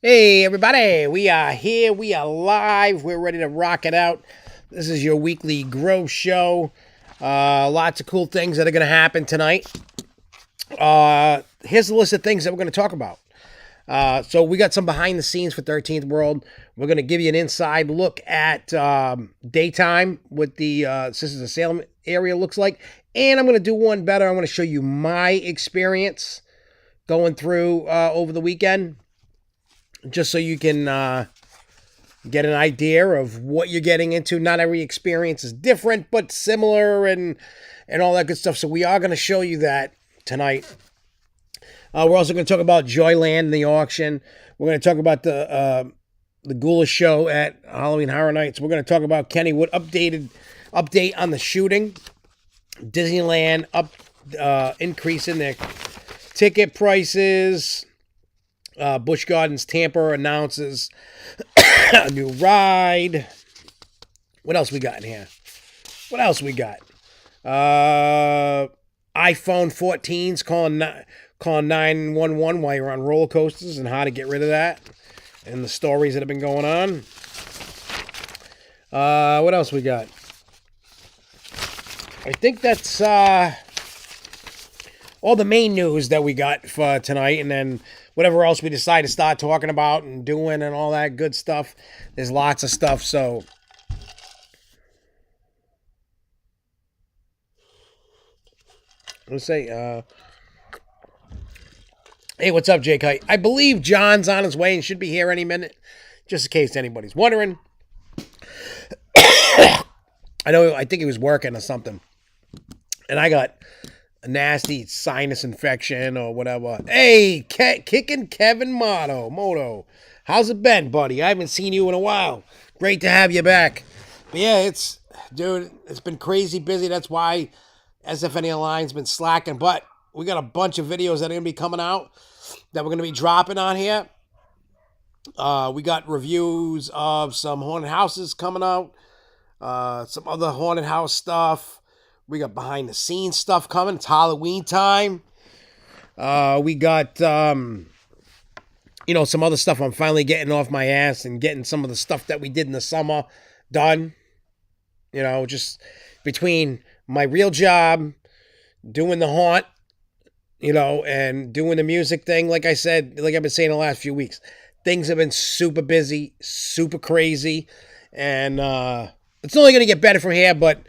Hey, everybody, we are here. We are live. We're ready to rock it out. This is your weekly Grow Show. Lots of cool things that are going to happen tonight. Here's a list of things that we're going to talk about. So we got some behind the scenes for 13th World. We're going to give you an inside look at daytime, what the Sisters of Salem area looks like. And I'm going to do one better. I'm going to show you my experience going through over the weekend, just so you can get an idea of what you're getting into. Not every experience is different, but similar and all that good stuff. So we are going to show you that tonight. We're also going to talk about Joyland, the auction. We're going to talk about the Ghoulish show at Halloween Horror Nights. We're going to talk about Kennywood update on the shooting. Disneyland increase in their ticket prices. Busch Gardens Tampa announces a new ride. What else we got in here? iPhone 14s calling 911 while you're on roller coasters and how to get rid of that, and the stories that have been going on. What else we got? I think that's all the main news that we got for tonight, and then whatever else we decide to start talking about and doing and all that good stuff. There's lots of stuff, so let's say, hey, what's up, Jake? I believe John's on his way and should be here any minute, just in case anybody's wondering. I think he was working or something, and I got a nasty sinus infection or whatever. Hey, kicking Kevin Moto. How's it been, buddy? I haven't seen you in a while. Great to have you back. But yeah, it's been crazy busy. That's why SFNEOnline's been slacking. But we got a bunch of videos that are going to be coming out that we're going to be dropping on here. We got reviews of some haunted houses coming out. Some other haunted house stuff. We got behind the scenes stuff coming. It's Halloween time. We got, some other stuff I'm finally getting off my ass and getting some of the stuff that we did in the summer done. Just between my real job, doing the haunt, and doing the music thing. Like I said, like I've been saying the last few weeks, things have been super busy, super crazy. And it's only going to get better from here, but,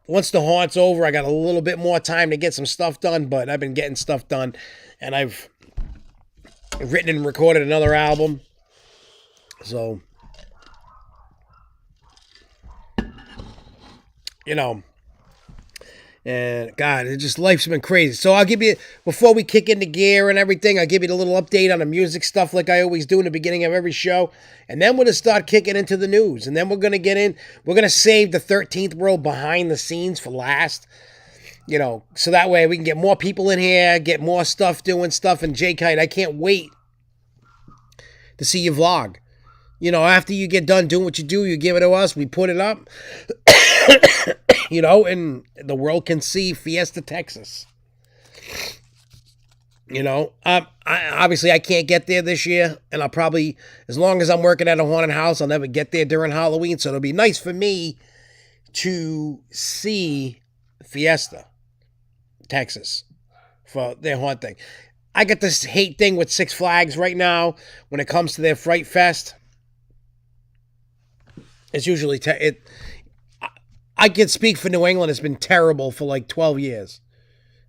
once the haunt's over, I got a little bit more time to get some stuff done, but I've been getting stuff done, and I've written and recorded another album. So, and God, life's been crazy. So I'll give you, before we kick into gear and everything, I'll give you a little update on the music stuff like I always do in the beginning of every show. And then we're going to start kicking into the news. And then we're going to save the 13th World behind the scenes for last. So that way we can get more people in here, get more stuff, doing stuff. And J-Kite, I can't wait to see you vlog. After you get done doing what you do, you give it to us, we put it up. And the world can see Fiesta, Texas. Obviously I can't get there this year, and I'll probably, as long as I'm working at a haunted house, I'll never get there during Halloween, so it'll be nice for me to see Fiesta, Texas, for their haunt thing. I got this hate thing with Six Flags right now when it comes to their Fright Fest. It's usually, I can speak for New England. It's been terrible for like 12 years.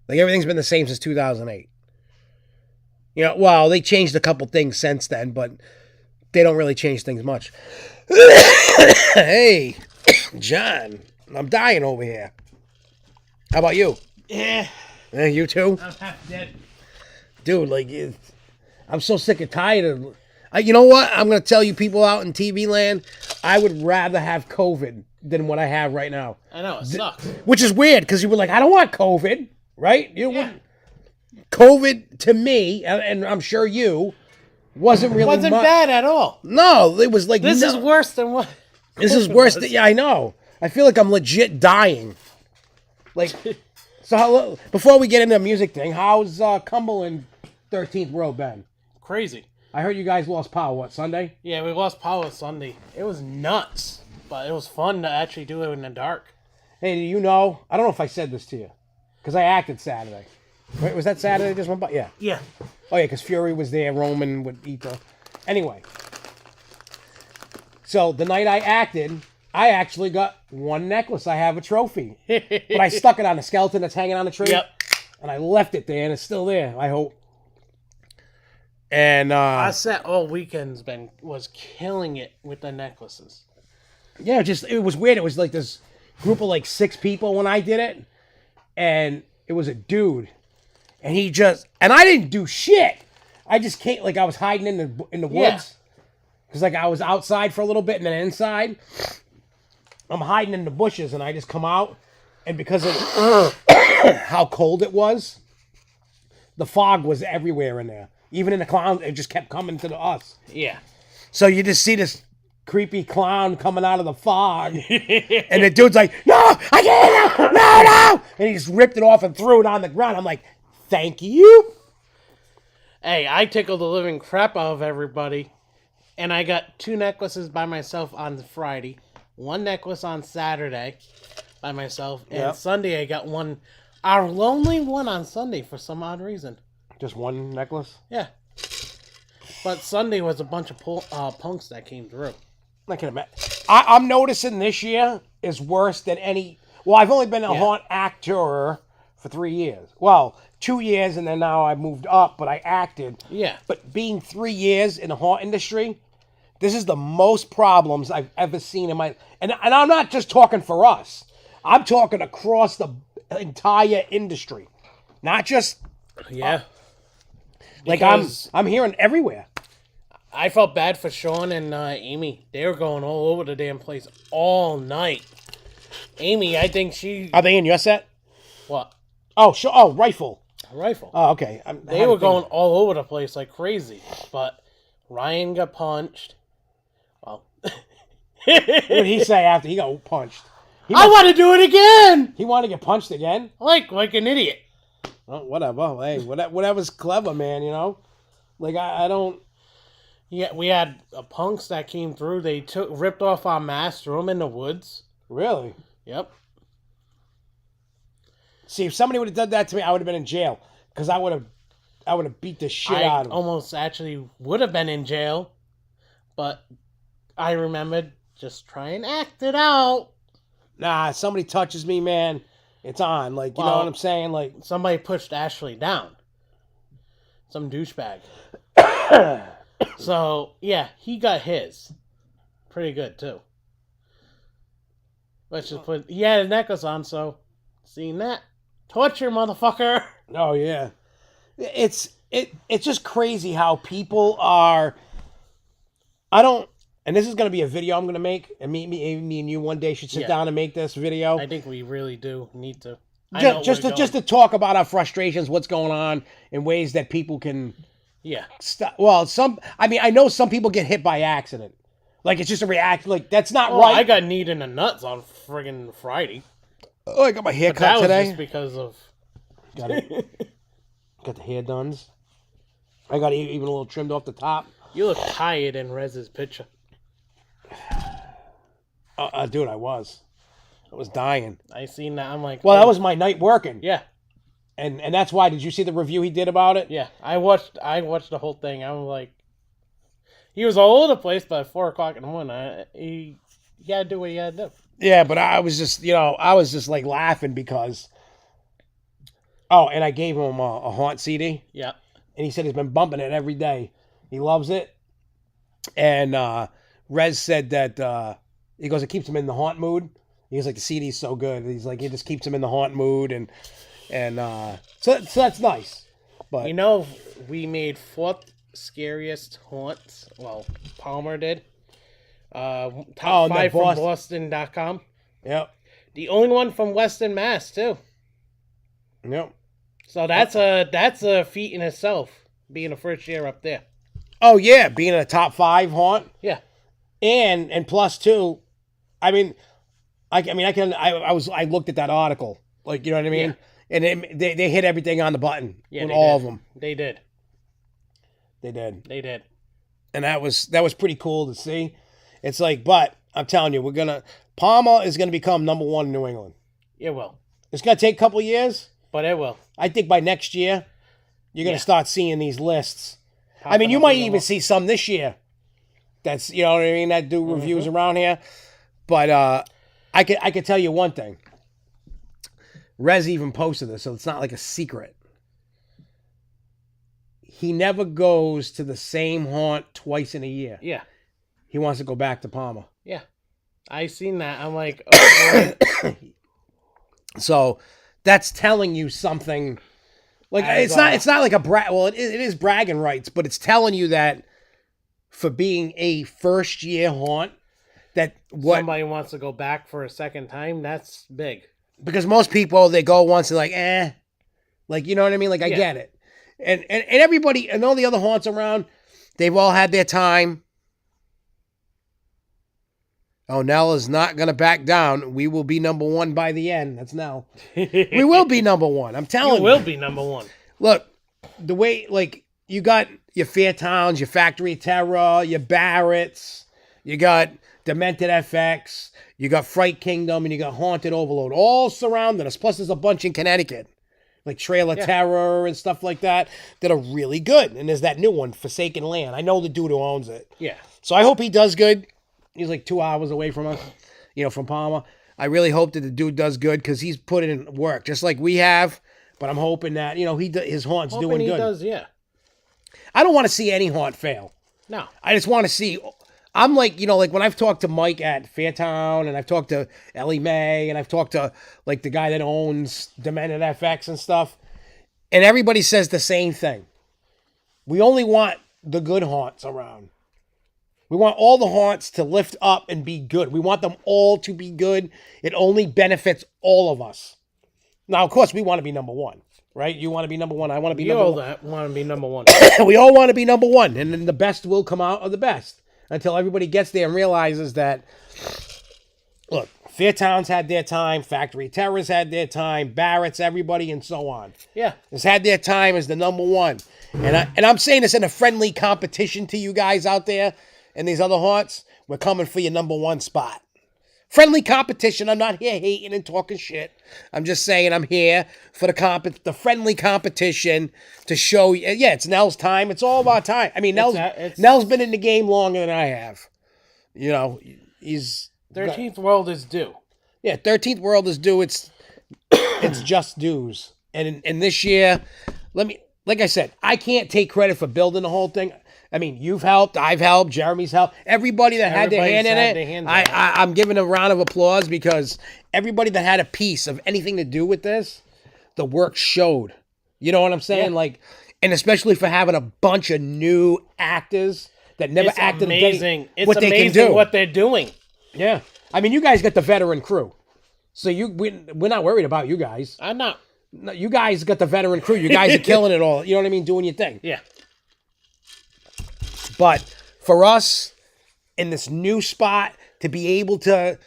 Like everything's been the same since 2008. Well, they changed a couple things since then, but they don't really change things much. Hey, John, I'm dying over here. How about you? Yeah. You too? I'm half dead. Dude, I'm so sick and tired of... you know what? I'm going to tell you people out in TV land, I would rather have COVID than what I have right now. I know, it sucks. Which is weird, because you were like, I don't want COVID, right? COVID, to me, and I'm sure you, wasn't really Wasn't bad at all. No, it was like... This is worse than what... This is worse than... Yeah, I know. I feel like I'm legit dying. Like, before we get into the music thing, how's Cumberland 13th World been? Crazy. I heard you guys lost power, what, Sunday? Yeah, we lost power Sunday. It was nuts, but it was fun to actually do it in the dark. Hey, do you know, I don't know if I said this to you, because I acted Saturday. Wait, was that Saturday just went by? Yeah. Yeah. Oh, yeah, because Fury was there, Roman would eat the... Anyway. So, the night I acted, I actually got one necklace. I have a trophy. But I stuck it on a skeleton that's hanging on the tree. Yep. And I left it there, and it's still there, I hope. And, Our set all weekends was killing it with the necklaces. yeah, it was weird. It was like this group of like 6 people when I did it. And it was a dude. And and I didn't do shit. I just came, like I was hiding in the woods. Yeah. Because like I was outside for a little bit and then inside. I'm hiding in the bushes and I just come out. And because of how cold it was, the fog was everywhere in there. Even in the clown, it just kept coming to us. Yeah. So you just see this creepy clown coming out of the fog. And the dude's like, no, I can't, no. And he just ripped it off and threw it on the ground. I'm like, thank you. Hey, I tickled the living crap out of everybody. And I got 2 necklaces by myself on Friday. 1 necklace on Saturday by myself. And Yep. Sunday I got one. Our lonely one on Sunday for some odd reason. Just one necklace? Yeah. But Sunday was a bunch of punks that came through. I can imagine. I'm noticing this year is worse than any. Well, I've only been a haunt actor for 3 years. Well, 2 years, and then now I moved up, but I acted. Yeah. But being 3 years in the haunt industry, this is the most problems I've ever seen in my. And I'm not just talking for us. I'm talking across the entire industry, not just. Yeah. Like Because I'm hearing everywhere. I felt bad for Sean and Amy. They were going all over the damn place all night. Amy, I think she... Are they in your set? What? Oh, sure. Oh, rifle. Rifle. Oh, okay. They were going all over the place like crazy. But Ryan got punched. Well... What did he say after he got punched? I want to do it again! He wanted to get punched again? Like an idiot. Well, whatever. Hey, whatever's clever, man, you know? Like, I don't... Yeah, we had punks that came through. They ripped off our masks, threw them in the woods. Really? Yep. See, if somebody would have done that to me, I would have been in jail. Because I would have beat the shit out of him. I almost actually would have been in jail. But I remembered, just try and act it out. Nah, if somebody touches me, man, it's on. Like, you know what I'm saying? Like, somebody pushed Ashley down. Some douchebag. So, yeah, he got his. Pretty good, too. Let's just put... He had a necklace on, so... Seen that? Torture, motherfucker! oh, yeah. It's just crazy how people are... I don't... And this is going to be a video I'm going to make. And me and you one day should sit down and make this video. I think we really do need to. Just to talk about our frustrations, what's going on, in ways that people can... Yeah. Well, I know some people get hit by accident. Like, it's just a reaction. Like, that's not right. I got kneed in the nuts on friggin' Friday. Oh, I got my hair But cut that today. was just because of... Got the hair done. I got even a little trimmed off the top. You look tired in Rez's picture. Dude, I was dying. I seen that. I'm like... Well, that was my night working. Yeah. And that's why. Did you see the review he did about it? Yeah. I watched the whole thing. I was like... He was all over the place by 4 o'clock in the morning. He had to do what he had to do. Yeah, but I was just, like laughing because... Oh, and I gave him a haunt CD. Yeah. And he said he's been bumping it every day. He loves it. And Rez said that... he goes, it keeps him in the haunt mood. He's like, the CD's so good. He's like, it just keeps him in the haunt mood. And so that's nice. But You know, we made 4th scariest haunts. Well, Palmer did. Top 5 from Boston.com. Yep. The only one from Western Mass, too. Yep. So that's a feat in itself, being the first year up there. Oh, yeah. Being in a top 5 haunt. Yeah. And plus, too, I looked at that article. Like, you know what I mean? Yeah. And they hit everything on the button with they all did. of them. They did. They did. They did. And that was pretty cool to see. It's like, but I'm telling you, Palmer is gonna become number one in New England. It will. It's gonna take a couple of years, but it will. I think by next year, you're gonna start seeing these lists. Popping, I mean, you might even see some this year. That's, you know what I mean, that do reviews around here. But I could tell you one thing. Rez even posted this, so it's not like a secret. He never goes to the same haunt twice in a year. Yeah. He wants to go back to Palmer. Yeah. I seen that. I'm like, oh, boy. So that's telling you something. Like, it's not like a brag. Well, it is bragging rights, but it's telling you that for being a first year haunt, that somebody wants to go back for a second time, that's big. Because most people, they go once and like, like, you know what I mean? Like, I get it. And everybody, and all the other haunts around, they've all had their time. Oh, Nell is not going to back down. We will be number one by the end. That's Nell. We will be number one. I'm telling you. You will be number one. Look, the way, like, you got your Fairtowns, your Factory Terror, your Barretts, you got Demented FX, you got Fright Kingdom, and you got Haunted Overload, all surrounding us. Plus, there's a bunch in Connecticut, like Trailer Terror and stuff like that are really good. And there's that new one, Forsaken Land. I know the dude who owns it. Yeah. So I hope he does good. He's like 2 hours away from us, from Palmer. I really hope that the dude does good because he's put in work just like we have. But I'm hoping that, his haunt's doing good. He does, yeah. I don't want to see any haunt fail. No. I just want to see. I'm like, like when I've talked to Mike at Fairtown, and I've talked to Ellie Mae, and I've talked to like the guy that owns Demented FX and stuff, and everybody says the same thing. We only want the good haunts around. We want all the haunts to lift up and be good. We want them all to be good. It only benefits all of us. Now, of course, we want to be number one, right? You want to be number one. I want to be number one. You all want to be number one. We all want to be number one, and then the best will come out of the best until everybody gets there and realizes that, look, Fairtowns had their time, Factory Terrors had their time, Barrett's, everybody, and so on. Yeah. Has had their time as the number one. And I'm saying this in a friendly competition to you guys out there and these other haunts. We're coming for your number one spot. Friendly competition. I'm not here hating and talking shit. I'm just saying I'm here for the friendly competition to show you. Yeah, it's Nell's time. It's all about time. I mean, Nell's been in the game longer than I have. He's 13th World is due. Yeah, 13th World is due. It's just dues. And in this year, like I said, I can't take credit for building the whole thing. I mean, you've helped, I've helped, Jeremy's helped. Everybody that had their hand in it, I'm giving a round of applause because everybody that had a piece of anything to do with this, the work showed. You know what I'm saying? Yeah. And especially for having a bunch of new actors that never acted. Amazing. It's what amazing they can do. What they're doing. Yeah. I mean, you guys got the veteran crew. So we're not worried about you guys. I'm not. No, you guys got the veteran crew. You guys are killing it all. You know what I mean? Doing your thing. Yeah. But for us, in this new spot, to be able to...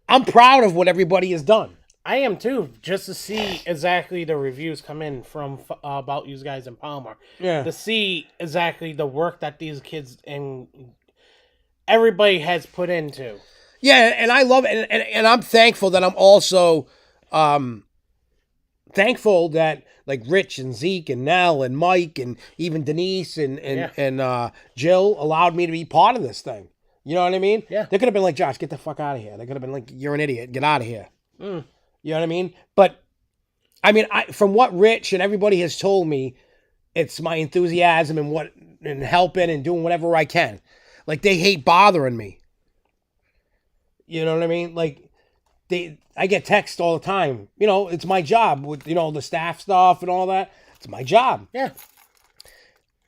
I'm proud of what everybody has done. I am too, just to see exactly the reviews come in from about you guys in Palmer. Yeah. To see exactly the work that these kids and everybody has put into. Yeah, and I love it. And I'm thankful that I'm also... thankful that like Rich and Zeke and Nell and Mike and even Denise and Jill allowed me to be part of this thing. You know what I mean? Yeah. They could have been like, Josh, get the fuck out of here. They could have been like, you're an idiot. Get out of here. Mm. You know what I mean? But I mean, from what Rich and everybody has told me, it's my enthusiasm and helping and doing whatever I can. Like they hate bothering me. You know what I mean? Like I get texts all the time. It's my job with, the staff stuff and all that. It's my job. Yeah.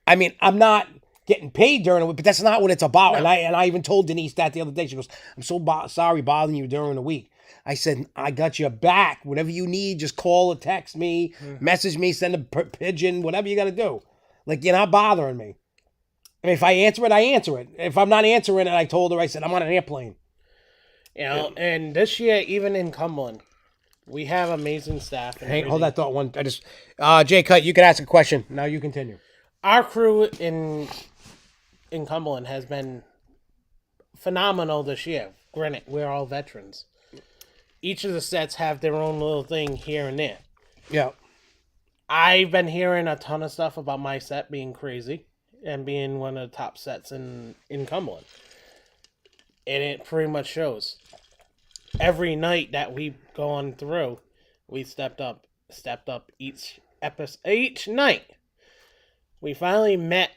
I mean, I'm not getting paid during the week, but that's not what it's about. No. And I even told Denise that the other day. She goes, I'm so sorry bothering you during the week. I said, I got your back. Whatever you need, just call or text me, message me, send a pigeon, whatever you got to do. Like, you're not bothering me. I mean, if I answer it, I answer it. If I'm not answering it, I told her, I said, I'm on an airplane. And this year, even in Cumberland, we have amazing staff. Hold that thought one. Jay Cut, you can ask a question. Now you continue. Our crew in in Cumberland has been phenomenal this year. Granted, we're all veterans. Each of the sets have their own little thing here and there. Yeah. I've been hearing a ton of stuff about my set being crazy and being one of the top sets in Cumberland. And it pretty much shows. Every night that we've gone through, we stepped up each episode, each night. We finally met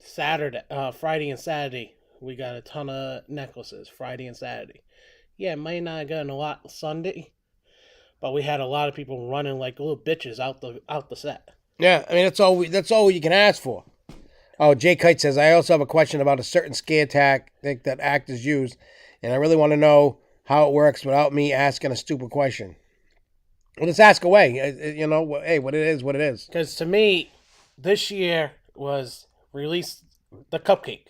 Friday and Saturday. We got a ton of necklaces Friday and Saturday. Yeah, might not have gotten a lot Sunday, but we had a lot of people running like little bitches out the set. Yeah, I mean that's all you can ask for. Oh, Jay Kite says, I also have a question about a certain scare tactic that actors use, and I really want to know how it works without me asking a stupid question. Well, just ask away. Hey, what it is, what it is. Because to me, this year was release the cupcake.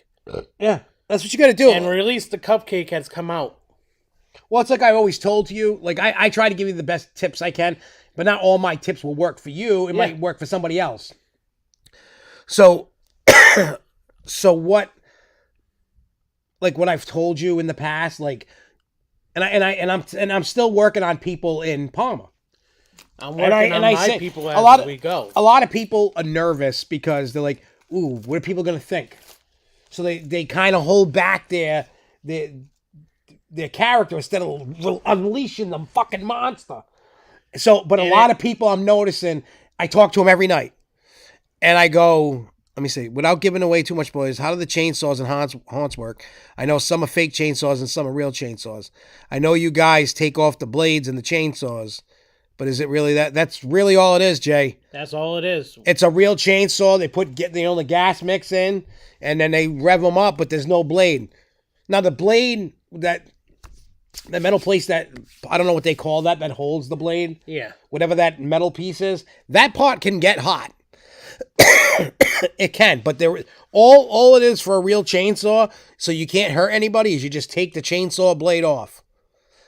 Yeah, that's what you got to do. And release the cupcake has come out. Well, it's like I've always told you. Like, I try to give you the best tips I can, but not all my tips will work for you. It might work for somebody else. So what, like what I've told you in the past, like, and I'm still working on people in Palmer. I'm working on my people as we go. A lot of people are nervous because they're like, ooh, what are people going to think? So they kind of hold back their character instead of unleashing the fucking monster. So, but a lot of people I'm noticing, I talk to them every night. And I go, let me see, without giving away too much spoilers, how do the chainsaws and haunts work? I know some are fake chainsaws and some are real chainsaws. I know you guys take off the blades and the chainsaws, but is it really that? That's really all it is, Jay. That's all it is. It's a real chainsaw. They put the gas mix in, and then they rev them up, but there's no blade. Now the blade, that metal place that, I don't know what they call that holds the blade. Yeah. Whatever that metal piece is, that part can get hot. It can, but all it is for a real chainsaw, so you can't hurt anybody, is you just take the chainsaw blade off.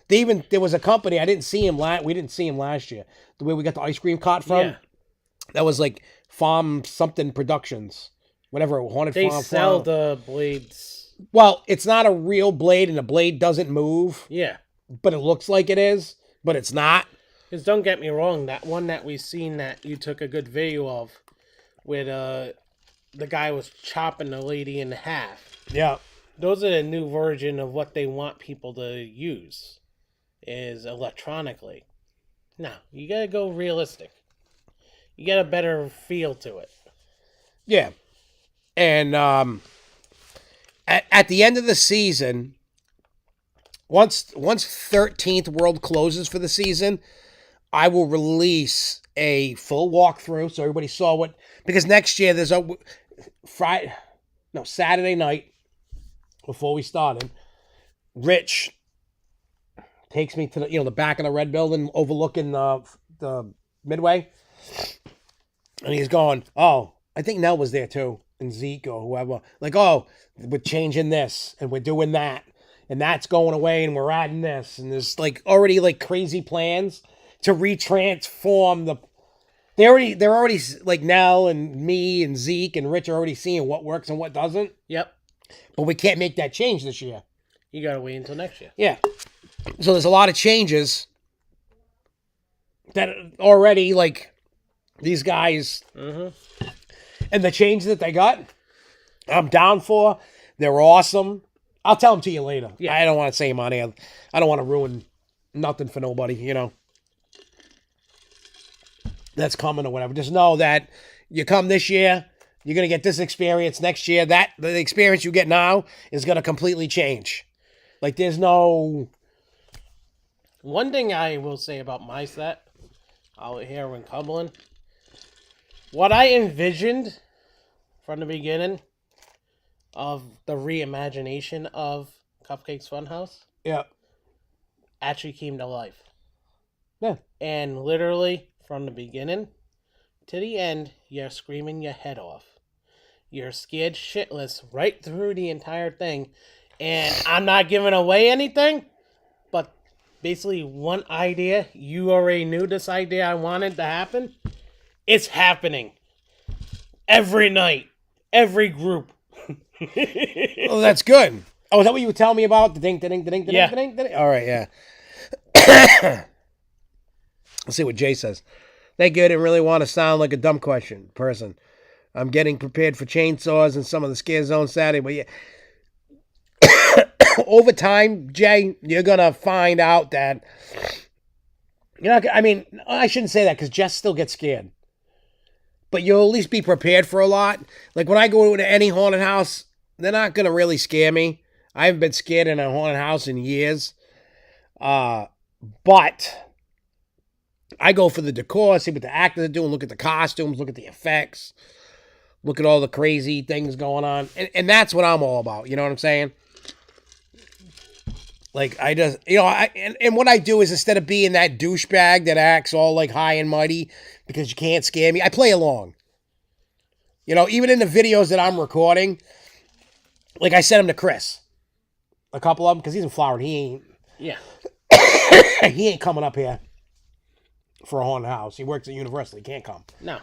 There was a company, we didn't see him last year, the way we got the ice cream cart from. Yeah. That was like Farm something Productions, whatever, Haunted Farm. They sell the blades. Well, it's not a real blade, and the blade doesn't move. Yeah. But it looks like it is, but it's not. Because don't get me wrong, that one that we seen that you took a good video of, where the guy was chopping the lady in half. Yeah. Those are the new version of what they want people to use, is electronically. Now, you gotta go realistic. You get a better feel to it. Yeah. And at the end of the season, once 13th World closes for the season, I will release a full walkthrough so everybody saw what, because next year there's a Saturday night before we started, Rich takes me to the back of the red building overlooking the Midway, and he's going, oh, I think Nell was there too, and Zeke or whoever, like, oh, we're changing this and we're doing that, and that's going away and we're adding this, and there's like already like crazy plans to retransform the. They're already like Nell and me and Zeke and Rich are already seeing what works and what doesn't. Yep. But we can't make that change this year. You gotta wait until next year. Yeah. So there's a lot of changes that already, like, these guys, and the changes that they got, I'm down for. They're awesome. I'll tell them to you later. Yeah. I don't want to say them on air. I don't want to ruin nothing for nobody, that's coming or whatever. Just know that you come this year, you're going to get this experience. Next year, the experience you get now is going to completely change. Like, there's no... One thing I will say about my set out here in Cumberland, what I envisioned from the beginning of the reimagination of Cupcake's Funhouse, actually came to life. Yeah. And literally, from the beginning to the end, you're screaming your head off. You're scared shitless right through the entire thing. And I'm not giving away anything, but basically one idea, you already knew this idea I wanted to happen. It's happening. Every night. Every group. Oh, that's good. Oh, is that what you were telling me about? The ding, the ding, the ding, the Yeah. ding, the ding. All right, yeah. Let's see what Jay says. Thank you. I didn't really want to sound like a dumb person. I'm getting prepared for chainsaws and some of the scare zone Saturday, but yeah. Over time, Jay, you're gonna find out that you're not. I mean, I shouldn't say that because Jess still gets scared, but you'll at least be prepared for a lot. Like when I go to any haunted house, they're not gonna really scare me. I haven't been scared in a haunted house in years, but I go for the decor, see what the actors are doing, look at the costumes, look at the effects, look at all the crazy things going on, and that's what I'm all about. You know what I'm saying? Like, I just, and what I do is instead of being that douchebag that acts all like high and mighty because you can't scare me, I play along. Even in the videos that I'm recording, like I sent them to Chris. A couple of them, because he's in Florida. Yeah. He ain't coming up here for a haunted house. He works at Universal. He can't come. No.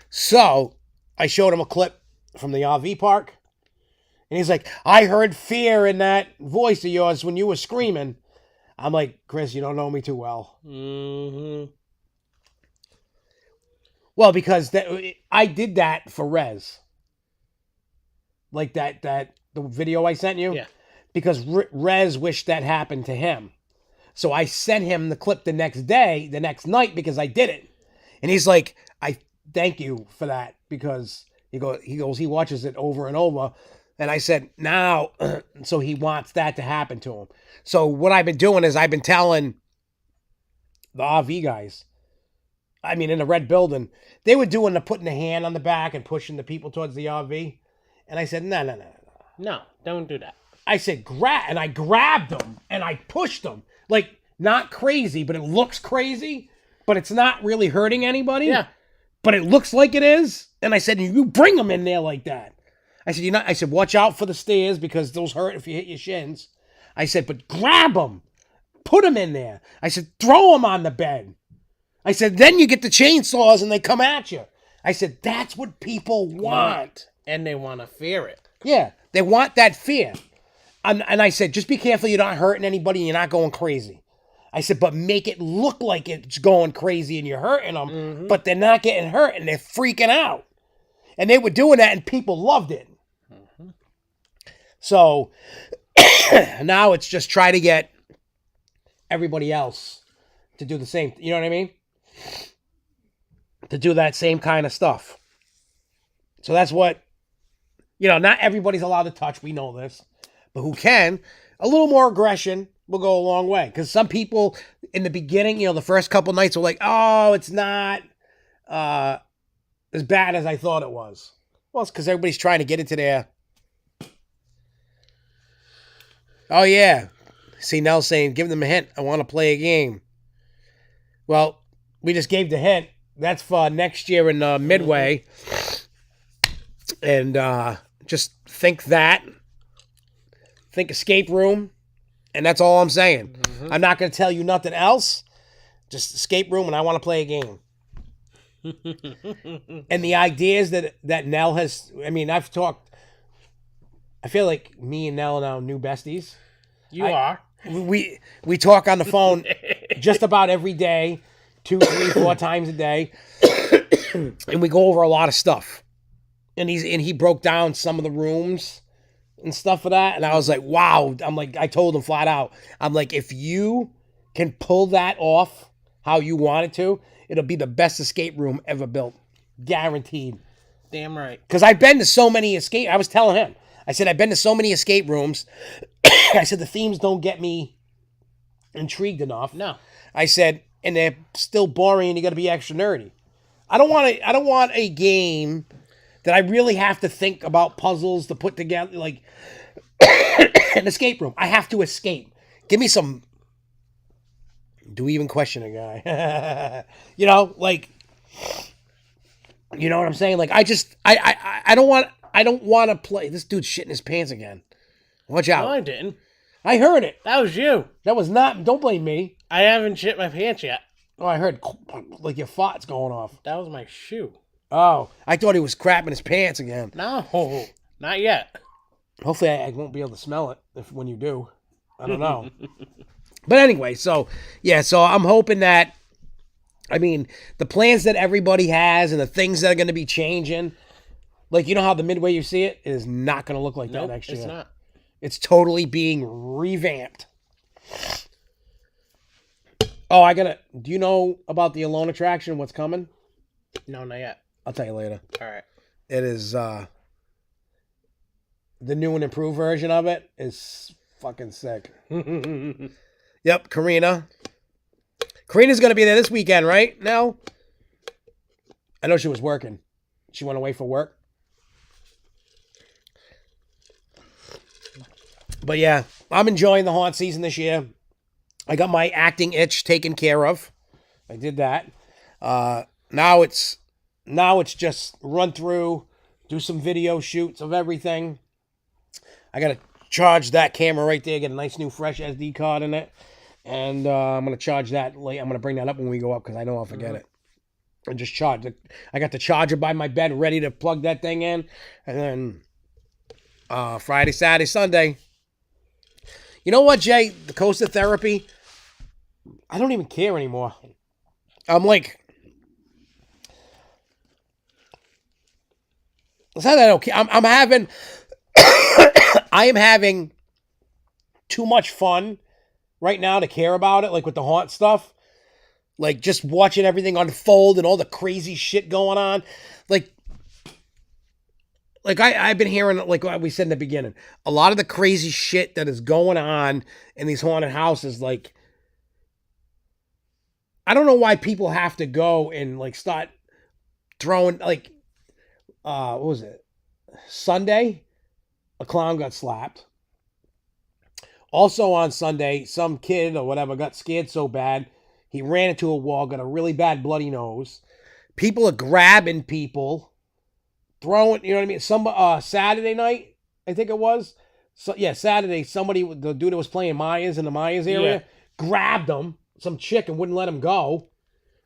So, I showed him a clip from the RV park. And he's like, I heard fear in that voice of yours when you were screaming. I'm like, Chris, you don't know me too well. Mm-hmm. Well, because I did that for Rez. Like the video I sent you? Yeah. Because Rez wished that happened to him. So I sent him the clip the next night, because I did it. And he's like, I thank you for that, because he watches it over and over. And I said, now, so he wants that to happen to him. So what I've been doing is I've been telling the RV guys, in the red building, they were doing the putting the hand on the back and pushing the people towards the RV. And I said, no. No, don't do that. I said, and I grabbed them and I pushed them. Like, not crazy, but it looks crazy, but it's not really hurting anybody. Yeah. But it looks like it is. And I said, you bring them in there like that. I said, watch out for the stairs because those hurt if you hit your shins. I said, but grab them. Put them in there. I said, throw them on the bed. I said, then you get the chainsaws and they come at you. I said, that's what people want. And they want to fear it. Yeah, they want that fear. And I said, just be careful you're not hurting anybody and you're not going crazy. I said, but make it look like it's going crazy and you're hurting them, but they're not getting hurt and they're freaking out. And they were doing that and people loved it. So now it's just try to get everybody else to do the same. You know what I mean? To do that same kind of stuff. So that's what, not everybody's allowed to touch. We know this. But who can, a little more aggression will go a long way. Because some people in the beginning, the first couple nights were like, oh, it's not as bad as I thought it was. Well, it's because everybody's trying to get into their... Oh, yeah. See, Nell saying, give them a hint. I want to play a game. Well, we just gave the hint. That's for next year in Midway. And just think that. Think escape room. And that's all I'm saying. I'm not going to tell you nothing else. Just escape room, and I want to play a game. And the ideas that Nell has... I've talked... I feel like me and Nell are now new besties. You are. We talk on the phone just about every day, 2, 3, 4 times a day, and we go over a lot of stuff. And he broke down some of the rooms and stuff for that, and I was like, wow. I told him flat out, I'm like, if you can pull that off how you want it to, it'll be the best escape room ever built, guaranteed. Damn right. Because I've been to so many I was telling him. I said, I've been to so many escape rooms. I said, the themes don't get me intrigued enough. No. I said, and they're still boring and you got to be extra nerdy. I don't want a game that I really have to think about puzzles to put together, like an escape room. I have to escape. Give me some... Do we even question a guy? You know what I'm saying? Like, I don't want to play. This dude's shitting his pants again. Watch out. No, I didn't. I heard it. That was you. That was not... Don't blame me. I haven't shit my pants yet. Oh, I heard like your fart's going off. That was my shoe. Oh, I thought he was crapping his pants again. No, not yet. Hopefully, I won't be able to smell it when you do. I don't know. But anyway, so I'm hoping that. I mean, the plans that everybody has and the things that are going to be changing, like you know how the Midway you see it is not going to look like that next year. It's not. It's totally being revamped. Oh, do you know about the Alone attraction? What's coming? No, not yet. I'll tell you later. All right. It is the new and improved version of it is fucking sick. Yep, Karina. Karina's going to be there this weekend, right? No? I know she was working. She went away for work. But yeah, I'm enjoying the haunt season this year. I got my acting itch taken care of. I did that. Now it's just run through, do some video shoots of everything. I got to charge that camera right there, get a nice new fresh SD card in it. And I'm going to charge that late. I'm going to bring that up when we go up because I know I'll forget it. And just charge it. I got the charger by my bed ready to plug that thing in. And then Friday, Saturday, Sunday. You know what, Jay? The Coaster Therapy, I don't even care anymore. I'm like, it's not that okay. I'm having, I am having too much fun right now to care about it, like with the haunt stuff. Like just watching everything unfold and all the crazy shit going on. Like I've been hearing, like what we said in the beginning, a lot of the crazy shit that is going on in these haunted houses. Like, I don't know why people have to go and like start throwing, like, what was it? Sunday, a clown got slapped. Also on Sunday, some kid or whatever got scared so bad, he ran into a wall, got a really bad bloody nose. People are grabbing people. Throwing, you know what I mean? Some Saturday night, I think it was. So yeah, Saturday, the dude that was playing Myers in the Myers area, grabbed him, some chick, and wouldn't let him go.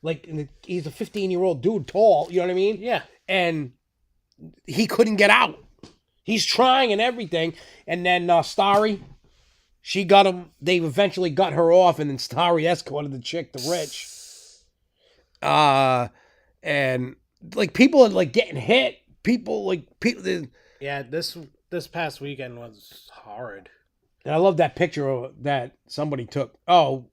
Like, he's a 15-year-old dude, tall, you know what I mean? Yeah. And he couldn't get out. He's trying and everything. And then Starry, she got him. They eventually got her off, and then Starry escorted the chick to Rich. And like people are like getting hit. People. Yeah, this past weekend was horrid. And I love that picture that somebody took. Oh,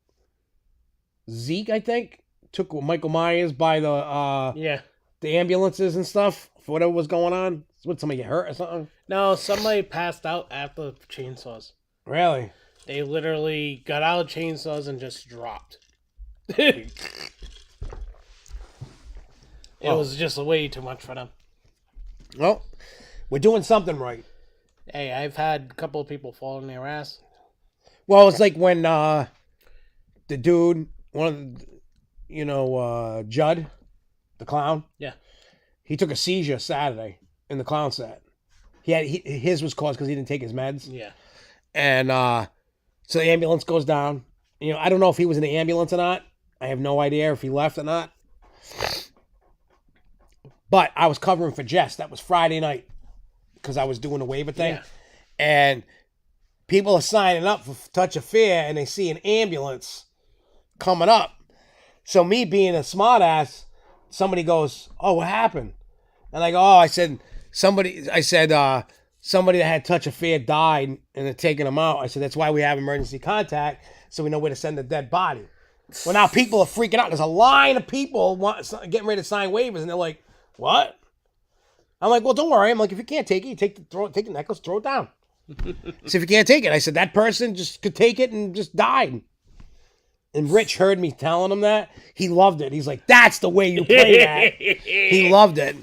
Zeke, I think, took Michael Myers by the ambulances and stuff for whatever was going on. Would somebody get hurt or something? No, somebody passed out after chainsaws. Really? They literally got out of chainsaws and just dropped. It was just way too much for them. Well, we're doing something right. Hey, I've had a couple of people fall on their ass. Well, it's like when the dude, Judd, the clown. Yeah. He took a seizure Saturday in the clown set. His was caused because he didn't take his meds. Yeah. And so the ambulance goes down. You know, I don't know if he was in the ambulance or not. I have no idea if he left or not. But I was covering for Jess. That was Friday night because I was doing a waiver thing. Yeah. And people are signing up for Touch of Fear and they see an ambulance coming up. So me being a smartass, somebody goes, "Oh, what happened?" And I go, somebody that had Touch of Fear died and they're taking them out. I said, that's why we have emergency contact, so we know where to send the dead body. Well, now people are freaking out. There's a line of people getting ready to sign waivers, and they're like, "What?" I'm like, "Well, don't worry." I'm like, "If you can't take it, you take the necklace, throw it down." So if you can't take it, I said, that person just could take it and just died. And Rich heard me telling him that. He loved it. He's like, "That's the way you play that." He loved it.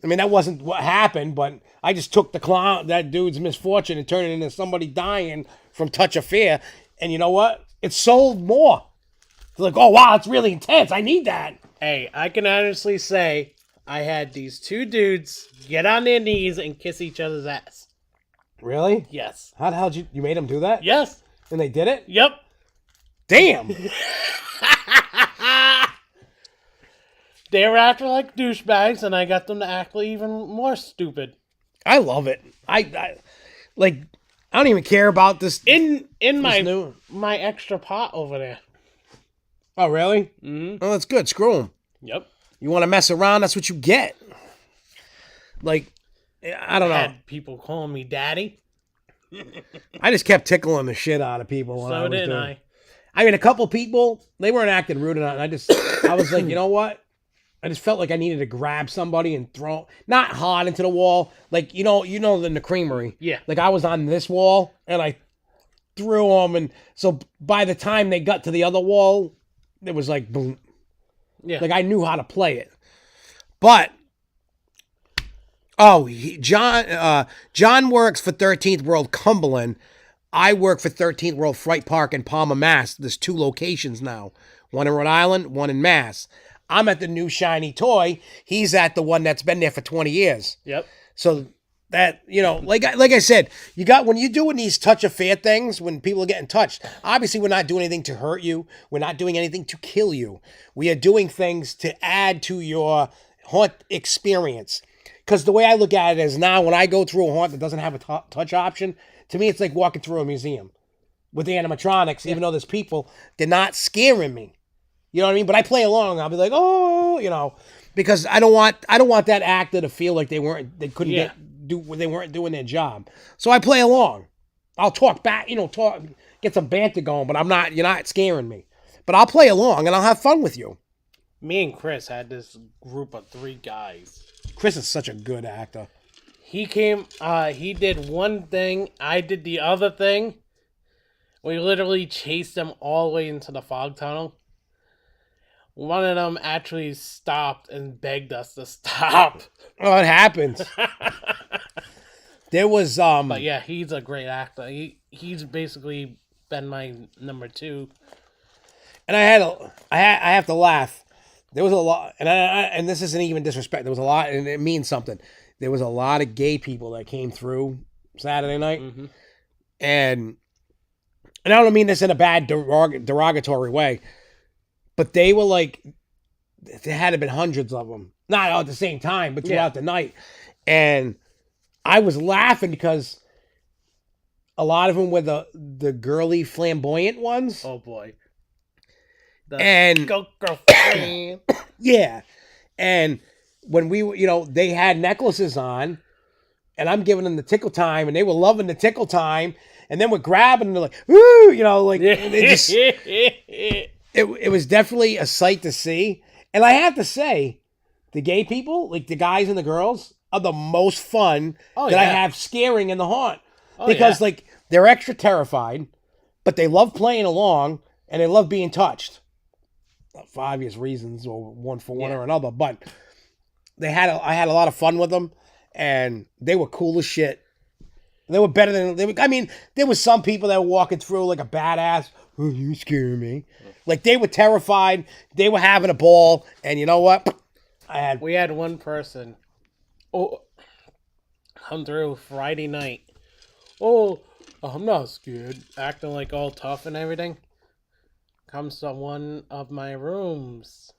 I mean, that wasn't what happened, but I just took that dude's misfortune and turned it into somebody dying from Touch of Fear. And you know what? It sold more. They're like, "Oh, wow, it's really intense. I need that." Hey, I can honestly say I had these two dudes get on their knees and kiss each other's ass. Really? Yes. How the hell you made them do that? Yes. And they did it? Yep. Damn. They were acting like douchebags, and I got them to act even more stupid. I love it. Like, I don't even care about this. In this my new... my extra pot over there. Oh, really? Mm-hmm. Oh, that's good. Screw them. Yep. You want to mess around? That's what you get. Like, I don't know. Had people calling me daddy. I just kept tickling the shit out of people. When So I was did doing... I. I mean, a couple people, they weren't acting rude enough. And I was like, you know what? I just felt like I needed to grab somebody and throw, not hard into the wall. Like, you know, in the creamery. Yeah. Like, I was on this wall, and I threw them. And so by the time they got to the other wall, it was like, boom. Yeah. Like, I knew how to play it. But, John works for 13th World Cumberland. I work for 13th World Fright Park in Palmer, Mass. There's 2 locations now. One in Rhode Island, one in Mass. I'm at the new shiny toy. He's at the one that's been there for 20 years. Yep. So that, you know, like I said, when you're doing these touch affair things, when people are getting touched, obviously we're not doing anything to hurt you. We're not doing anything to kill you. We are doing things to add to your haunt experience. Because the way I look at it is now when I go through a haunt that doesn't have a touch option, to me it's like walking through a museum with the animatronics, even though there's people, they're not scaring me. You know what I mean? But I play along. I'll be like, oh, you know, because I don't want that actor to feel like they weren't doing their job. So I play along. I'll talk back, you know, get some banter going, but you're not scaring me. But I'll play along and I'll have fun with you. Me and Chris had this group of 3 guys. Chris is such a good actor. He came, he did one thing, I did the other thing. We literally chased them all the way into the fog tunnel. One of them actually stopped and begged us to stop. Oh, it happens. There was But yeah, he's a great actor. He's basically been my number 2. And I have to laugh. There was a lot, and this isn't even disrespect. There was a lot, and it means something. There was a lot of gay people that came through Saturday night, and I don't mean this in a bad derogatory way, but they were like, there had to have been hundreds of them, not all at the same time, but throughout the night, and I was laughing because a lot of them were the girly flamboyant ones. Oh boy. And go girlfriend. Yeah. And when they had necklaces on, and I'm giving them the tickle time, and they were loving the tickle time, and then we're grabbing and they're like, woo, they just, it was definitely a sight to see. And I have to say, the gay people, like the guys and the girls, are the most fun that I have scaring in the haunt. Because like they're extra terrified, but they love playing along and they love being touched. For obvious reasons, or one for one or another, but I had a lot of fun with them, and they were cool as shit. They were better than I mean, there was some people that were walking through like a badass. Oh, you scare me! Like they were terrified. They were having a ball, and you know what? We had one person come through Friday night. Oh, I'm not scared, acting like all tough and everything. Comes to one of my rooms.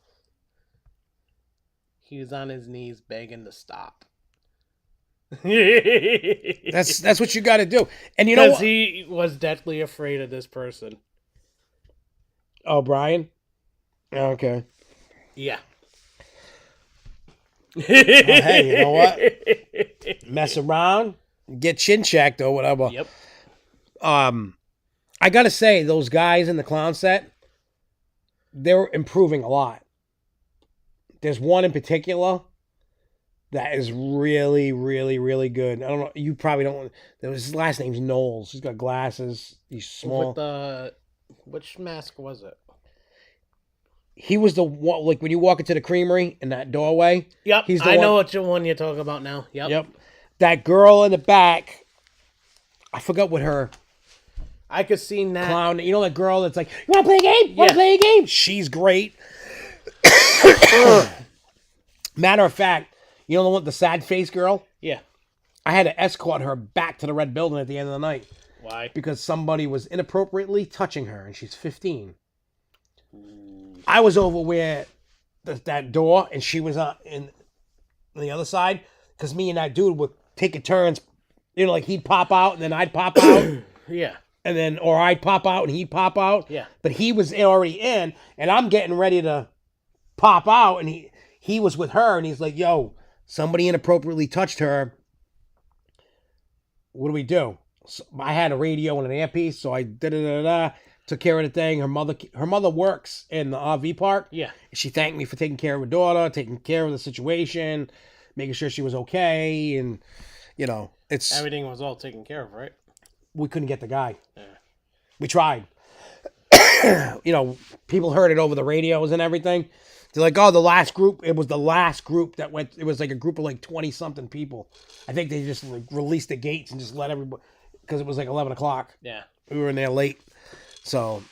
He was on his knees begging to stop. That's what you got to do. And you know what? He was deathly afraid of this person. Oh, Brian? Okay. Yeah. Hey, you know what? Mess around, get chin checked or whatever. Yep. I got to say, those guys in the clown set, they're improving a lot. There's one in particular that is really, really, really good. I don't know. You probably don't. His last name's Knowles. He's got glasses. He's small. Which mask was it? He was the one, like when you walk into the creamery in that doorway. Yep. He's I know what one you're talking about now. Yep. Yep. That girl in the back. I forgot what her. I could see that clown. You know that girl that's like, you want to play a game? Want to play a game? She's great. Matter of fact, you know the sad face girl? Yeah. I had to escort her back to the red building at the end of the night. Why? Because somebody was inappropriately touching her, and she's 15. I was over where that door, and she was on the other side, because me and that dude were taking turns You know, like he'd pop out and then I'd pop out. Yeah. And then, or I'd pop out and he'd pop out. Yeah. But he was already in, and I'm getting ready to pop out, and he was with her, and he's like, yo, somebody inappropriately touched her. What do we do? So I had a radio and an earpiece, so I took care of the thing. Her mother works in the RV park. Yeah. She thanked me for taking care of her daughter, taking care of the situation, making sure she was okay, and you know, everything was all taken care of, right? We couldn't get the guy. Yeah. We tried. You know, people heard it over the radios and everything. They're like, oh, the last group. It was the last group that went. It was like a group of like 20-something people. I think they just like released the gates and just let everybody, because it was like 11 o'clock. Yeah. We were in there late. So,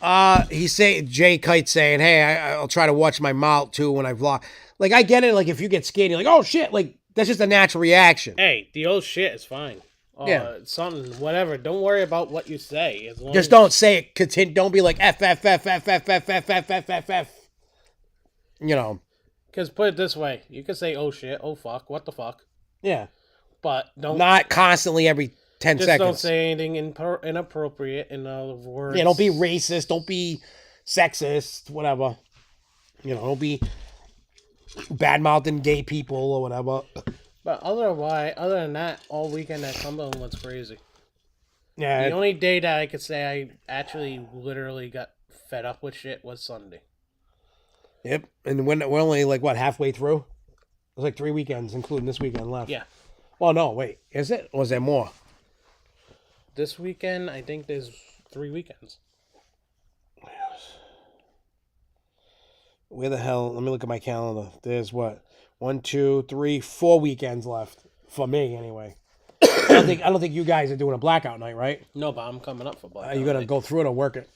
Jay Kite saying, hey, I'll try to watch my mouth too when I vlog. Like, I get it. Like, if you get scared, you're like, oh shit. Like, that's just a natural reaction. Hey, the old shit is fine. Yeah. Something, whatever. Don't worry about what you say. As long just as... don't say it. Continue. Don't be like F. You know. Because put it this way, you can say, oh shit, oh fuck, what the fuck. Yeah. But don't. Not constantly every 10 just seconds. Don't say anything inappropriate, in other words. Yeah, don't be racist. Don't be sexist. Whatever. You know, don't be bad-mouthing gay people or whatever. But other than that, all weekend at Cumberland was crazy. Yeah. The only day that I could say I actually literally got fed up with shit was Sunday. Yep. And we're only like, what, halfway through? It was like 3 weekends, including this weekend left. Yeah. Well, no, wait. Is it? Or is there more? This weekend, I think there's 3 weekends. Where the hell? Let me look at my calendar. There's what? 1, 2, 3, 4 weekends left. For me, anyway. I don't think you guys are doing a blackout night, right? No, but I'm coming up for blackout. Are you going to go through it or work it?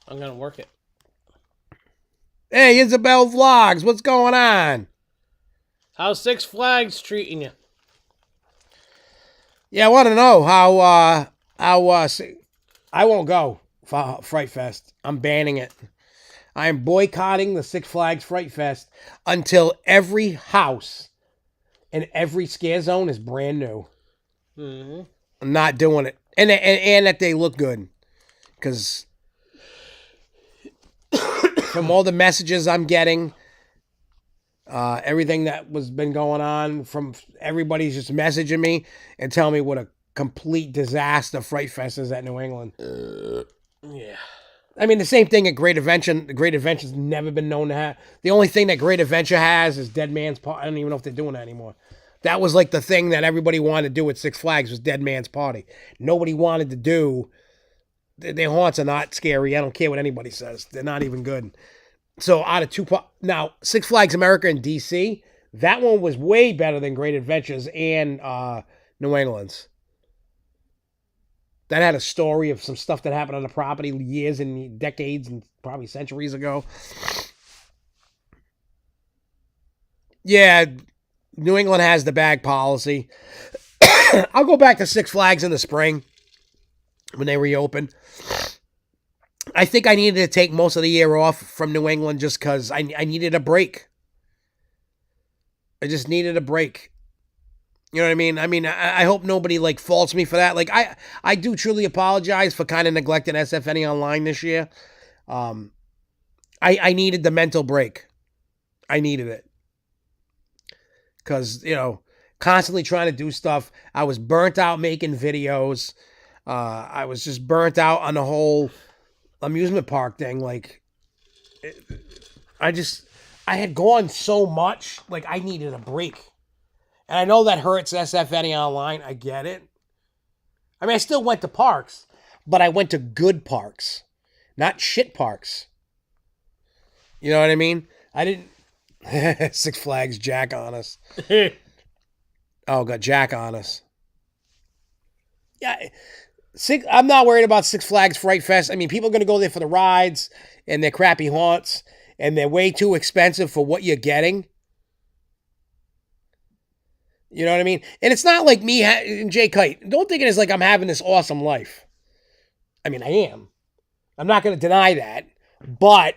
I'm going to work it. Hey, Isabel Vlogs, what's going on? How's Six Flags treating you? Yeah, I want to know how I won't go for Fright Fest. I'm banning it. I am boycotting the Six Flags Fright Fest until every house and every scare zone is brand new. Mm-hmm. I'm not doing it. And that they look good. Because from all the messages I'm getting, everything that was been going on, from everybody's just messaging me and telling me what a complete disaster Fright Fest is at New England. Yeah. I mean, the same thing at Great Adventure. Great Adventure's never been known to have. The only thing that Great Adventure has is Dead Man's Party. I don't even know if they're doing that anymore. That was like the thing that everybody wanted to do at Six Flags was Dead Man's Party. Nobody wanted to do. Their haunts are not scary. I don't care what anybody says. They're not even good. So out of two, now Six Flags America in DC, that one was way better than Great Adventures and New England's. That had a story of some stuff that happened on the property years and decades and probably centuries ago. Yeah, New England has the bag policy. I'll go back to Six Flags in the spring when they reopen. I think I needed to take most of the year off from New England just because I needed a break. I just needed a break. You know what I mean? I mean, I hope nobody like faults me for that. Like I do truly apologize for kind of neglecting SFNEOnline this year. I needed the mental break. I needed it. Because, you know, constantly trying to do stuff. I was burnt out making videos. I was just burnt out on the whole amusement park thing. Like, I had gone so much. Like, I needed a break. And I know that hurts SFNEOnline. I get it. I mean, I still went to parks, but I went to good parks, not shit parks. You know what I mean? I didn't... Six Flags Jack on us. Oh, got Jack on us. Yeah, I'm not worried about Six Flags Fright Fest. I mean, people are going to go there for the rides and their crappy haunts, and they're way too expensive for what you're getting. You know what I mean? And it's not like me and Jay Kite. Don't think it is like I'm having this awesome life. I mean, I am. I'm not going to deny that. But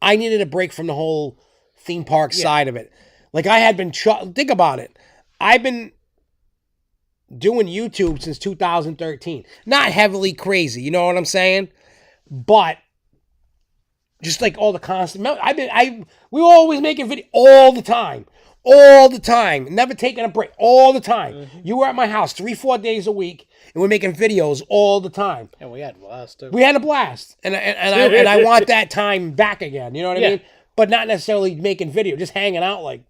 I needed a break from the whole theme park side of it. Like I had been... think about it. I've been doing YouTube since 2013. Not heavily crazy, you know what I'm saying? But just like all the constant, we were always making video all the time, never taking a break, all the time. Mm-hmm. You were at my house 3-4 days a week, and we're making videos all the time. And we had a blast too. We had a blast, and I want that time back again. You know what I mean? But not necessarily making video, just hanging out. Like,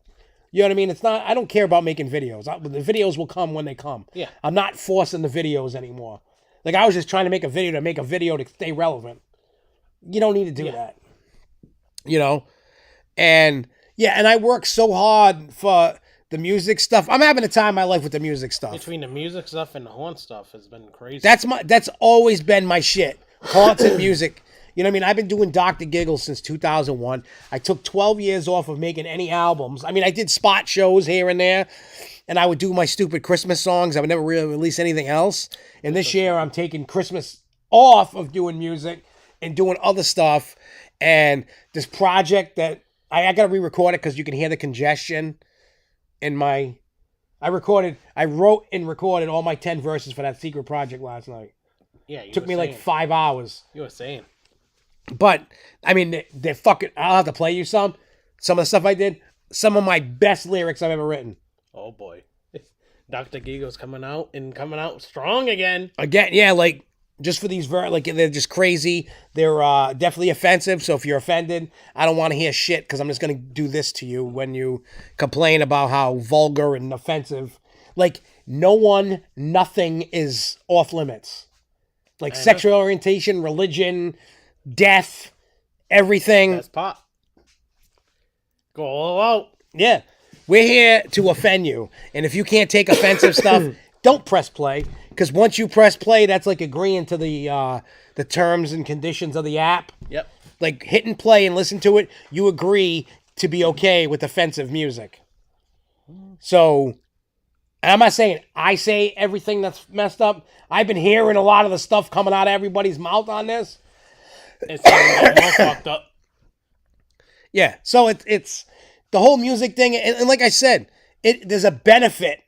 you know what I mean? It's not. I don't care about making videos. The videos will come when they come. Yeah. I'm not forcing the videos anymore. Like, I was just trying to make a video to stay relevant. You don't need to do that. You know? And I work so hard for the music stuff. I'm having a time in my life with the music stuff. Between the music stuff and the haunt stuff has been crazy. That's always been my shit. Haunts and music. You know what I mean? I've been doing Dr. Giggles since 2001. I took 12 years off of making any albums. I mean, I did spot shows here and there, and I would do my stupid Christmas songs. I would never really release anything else. And this year, I'm taking Christmas off of doing music and doing other stuff. And this project that I got to re-record it because you can hear the congestion in my... I wrote and recorded all my 10 verses for that secret project last night. Yeah, it took me like 5 hours. You were saying. But, I mean, they're fucking... I'll have to play you some of the stuff I did. Some of my best lyrics I've ever written. Oh, boy. Dr. Gigo's coming out strong again. Again, yeah, like, just for these... they're just crazy. They're definitely offensive, so if you're offended, I don't want to hear shit, because I'm just going to do this to you when you complain about how vulgar and offensive... Like, nothing is off limits. Like, sexual orientation, religion... death, everything. That's pop. Go all out. Yeah. We're here to offend you. And if you can't take offensive stuff, don't press play. Because once you press play, that's like agreeing to the terms and conditions of the app. Yep. Like hitting play and listen to it, you agree to be okay with offensive music. So, I'm not saying I say everything that's messed up. I've been hearing a lot of the stuff coming out of everybody's mouth on this. It's all fucked up. Yeah, so it's the whole music thing, and like I said, there's a benefit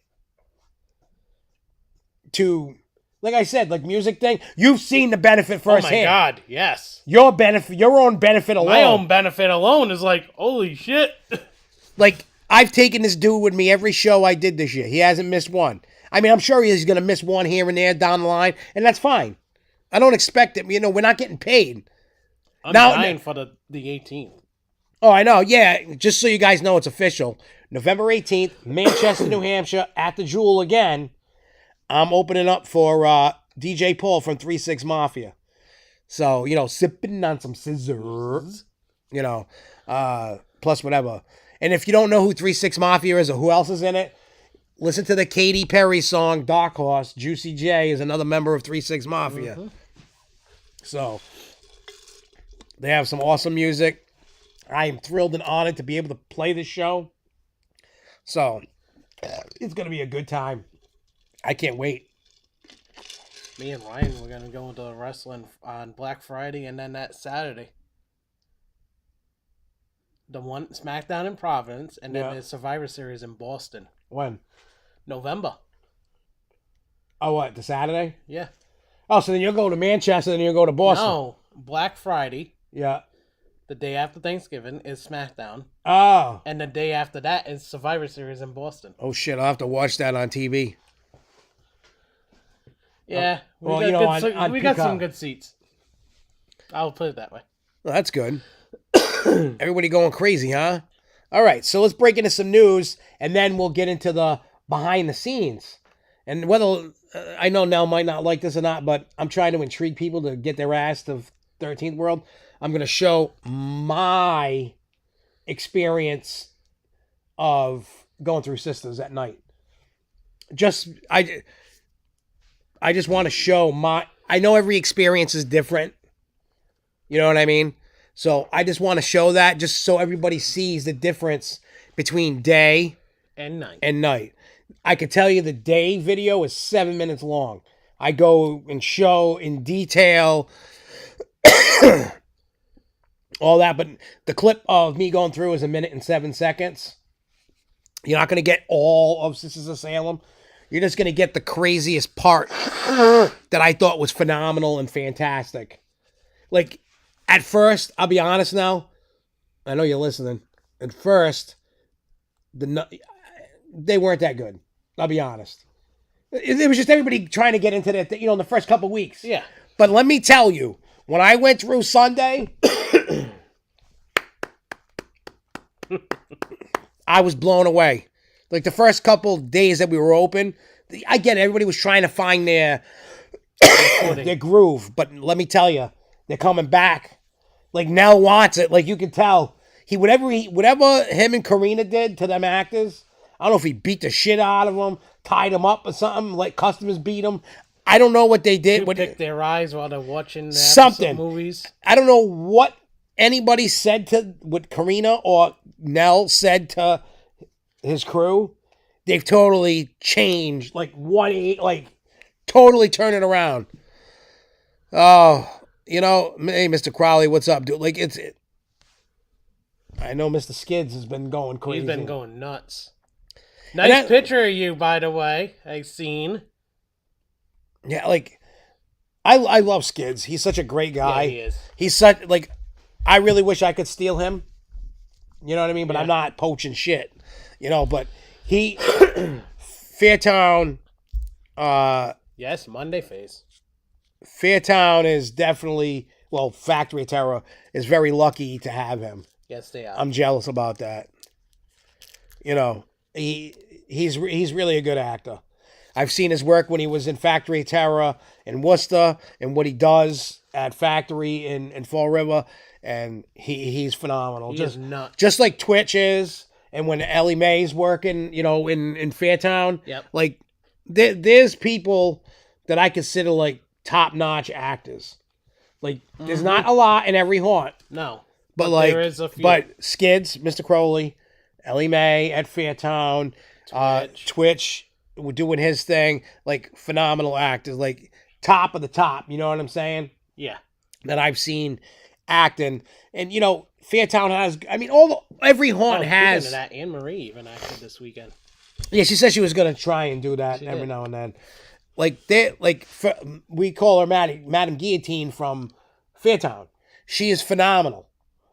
to, like I said, like music thing. You've seen the benefit firsthand. Oh my God, yes. Your own benefit alone. My own benefit alone is like, holy shit. Like, I've taken this dude with me every show I did this year. He hasn't missed one. I mean, I'm sure he's going to miss one here and there down the line, and that's fine. I don't expect it. You know, we're not getting paid. I'm dying for the 18th. Oh, I know. Yeah, just so you guys know, it's official. November 18th, Manchester, New Hampshire, at the Jewel again. I'm opening up for DJ Paul from 3-6 Mafia. So, you know, sipping on some scissors. You know, plus whatever. And if you don't know who 3-6 Mafia is or who else is in it, listen to the Katy Perry song, Dark Horse. Juicy J is another member of 3-6 Mafia. Mm-hmm. So... they have some awesome music. I am thrilled and honored to be able to play this show. So, it's going to be a good time. I can't wait. Me and Ryan, we're going to go into wrestling on Black Friday and then that Saturday. The one SmackDown in Providence and then the Survivor Series in Boston. When? November. Oh, what? The Saturday? Yeah. Oh, so then you'll go to Manchester and then you'll go to Boston. No, Black Friday. Yeah. The day after Thanksgiving is SmackDown. Oh. And the day after that is Survivor Series in Boston. Oh, shit. I'll have to watch that on TV. Yeah. On we got some good seats. I'll put it that way. Well, that's good. Everybody going crazy, huh? All right. So let's break into some news, and then we'll get into the behind the scenes. And whether... I know Nell might not like this or not, but I'm trying to intrigue people to get their ass to 13th World. I'm going to show my experience of going through Sisters at night. I just want to show I know every experience is different. You know what I mean? So I just want to show that just so everybody sees the difference between day and night. I can tell you the day video is 7 minutes long. I go and show in detail all that, but the clip of me going through is 1 minute and 7 seconds. You're not going to get all of Sisters of Salem. You're just going to get the craziest part that I thought was phenomenal and fantastic. Like, at first, I'll be honest now. I know you're listening. At first, they weren't that good. I'll be honest. It was just everybody trying to get into that, in the first couple weeks. Yeah. But let me tell you, when I went through Sunday, I was blown away. Like the first couple days that we were open, again, everybody was trying to find their groove. But let me tell you, they're coming back. Like Nell wants it. Like you can tell, whatever him and Karina did to them actors. I don't know if he beat the shit out of them, tied them up or something. Like customers beat them. I don't know what they did. Pick their eyes while they're watching something movies. I don't know what anybody said to what Karina or Nell said to his crew. They've totally changed, like totally turn it around. Oh, hey, Mr. Crowley, what's up, dude? Like I know Mr. Skids has been going crazy. He's been going nuts. Nice picture of you, by the way. I've seen. Yeah, like I love Skids. He's such a great guy. Yeah, he is. He's such I really wish I could steal him. You know what I mean? But I'm not poaching shit. But he Fairtown yes, Monday face. Fairtown is definitely Factory of Terror is very lucky to have him. Yes, they are. I'm jealous about that. He's really a good actor. I've seen his work when he was in Factory of Terror in Worcester and what he does at Factory in Fall River, and he's phenomenal. He is nuts. Just like Twitch is, and when Ellie Mae's working, in Fairtown. Yep. Like there's people that I consider like top-notch actors. Like there's not a lot in every haunt. No. But like there is a few. But Skids, Mr. Crowley, Ellie Mae at Fairtown, Twitch doing his thing, like phenomenal actors, like top of the top, you know what I'm saying? Yeah. That I've seen acting. And Fairtown has every haunt has Speaking of that, Anne Marie even acted this weekend. Yeah, she said she was gonna try and do that every now and then. We call her Madame Guillotine from Fairtown. She is phenomenal.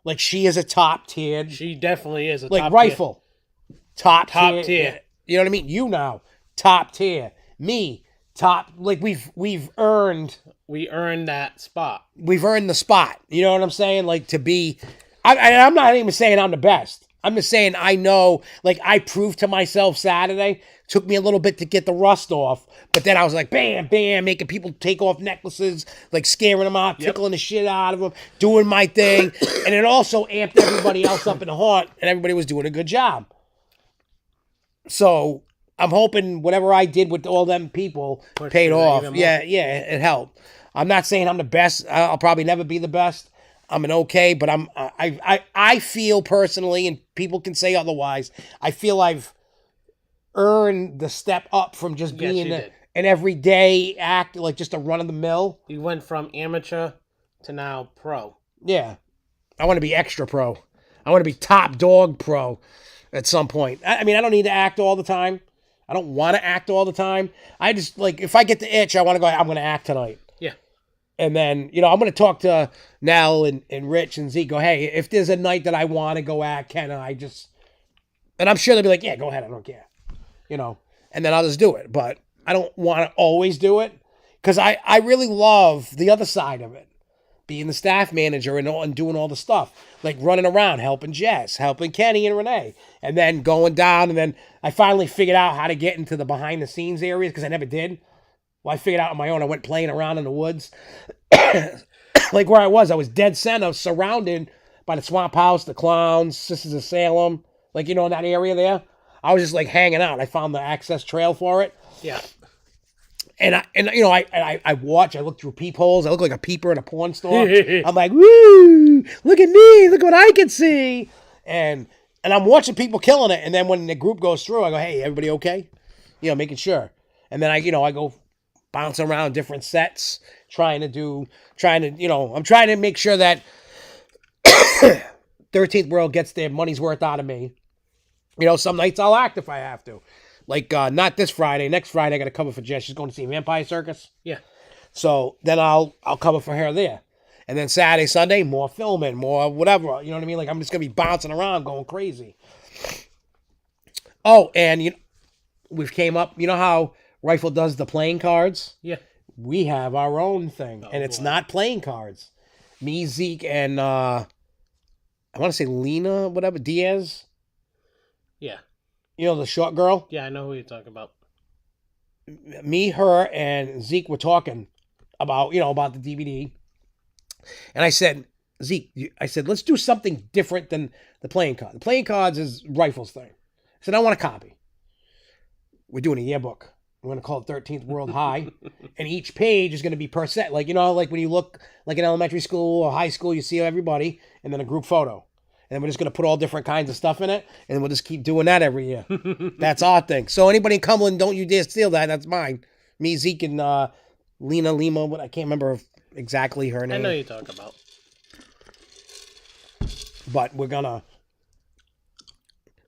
Like she is a top tier. She definitely is a like top rifle. Tier. Top tier. tier. You know what I mean? You now, top tier. Me, top. Like we've earned. We earned that spot. We've earned the spot. You know what I'm saying? Like to be. I'm not even saying I'm the best. I'm just saying I know. Like I proved to myself Saturday. Took me a little bit to get the rust off, but then I was like, bam, bam, making people take off necklaces, like scaring them out, tickling the shit out of them, doing my thing, and it also amped everybody else up in the haunt, and everybody was doing a good job. So I'm hoping whatever I did with all them people paid off. Yeah, it helped. I'm not saying I'm the best. I'll probably never be the best. I'm an okay, but I feel personally, and people can say otherwise, I feel I've earned the step up from just being an everyday act, like just a run of the mill. You went from amateur to now pro. Yeah. I want to be extra pro. I want to be top dog pro at some point. I don't need to act all the time. I don't want to act all the time. I just, like, if I get the itch, I want to go, I'm going to act tonight. Yeah. And then, I'm going to talk to Nell and Rich and Zeke, go, hey, if there's a night that I want to go act, can I just... And I'm sure they'll be like, yeah, go ahead, I don't care. And then I'll just do it. But I don't want to always do it because I really love the other side of it. Being the staff manager and doing all the stuff. Like running around, helping Jess, helping Kenny and Renee. And then going down. And then I finally figured out how to get into the behind the scenes areas because I never did. Well, I figured out on my own. I went playing around in the woods. Like where I was dead center, surrounded by the Swamp House, the Clowns, Sisters of Salem. Like, in that area there. I was just like hanging out. I found the access trail for it. Yeah. And I watch, I look through peepholes. I look like a peeper in a porn store. I'm like, woo, look at me. Look what I can see. And I'm watching people killing it. And then when the group goes through, I go, hey, everybody okay? Making sure. And then I go bouncing around different sets, I'm trying to make sure that 13th World gets their money's worth out of me. You know, some nights I'll act if I have to. Like, not this Friday. Next Friday, I got to cover for Jess. She's going to see Vampire Circus. Yeah. So then I'll cover for her there. And then Saturday, Sunday, more filming, more whatever. You know what I mean? Like, I'm just going to be bouncing around, going crazy. Oh, and we've came up. You know how Rifle does the playing cards? Yeah. We have our own thing. And it's not playing cards. Me, Zeke, and I want to say Lena, whatever, Diaz. Yeah. You know, the short girl? Yeah, I know who you're talking about. Me, her, and Zeke were talking about the DVD. And I said, Zeke, let's do something different than the playing card. The playing cards is Rifle's thing. I said, I want a copy. We're doing a yearbook. We're going to call it 13th World High. And each page is going to be per set. Like, like when you look like in elementary school or high school, you see everybody and then a group photo. And we're just going to put all different kinds of stuff in it. And we'll just keep doing that every year. That's our thing. So anybody in Cumberland, don't you dare steal that. That's mine. Me, Zeke, and Lima, but I can't remember exactly her name. I know you're talking about. But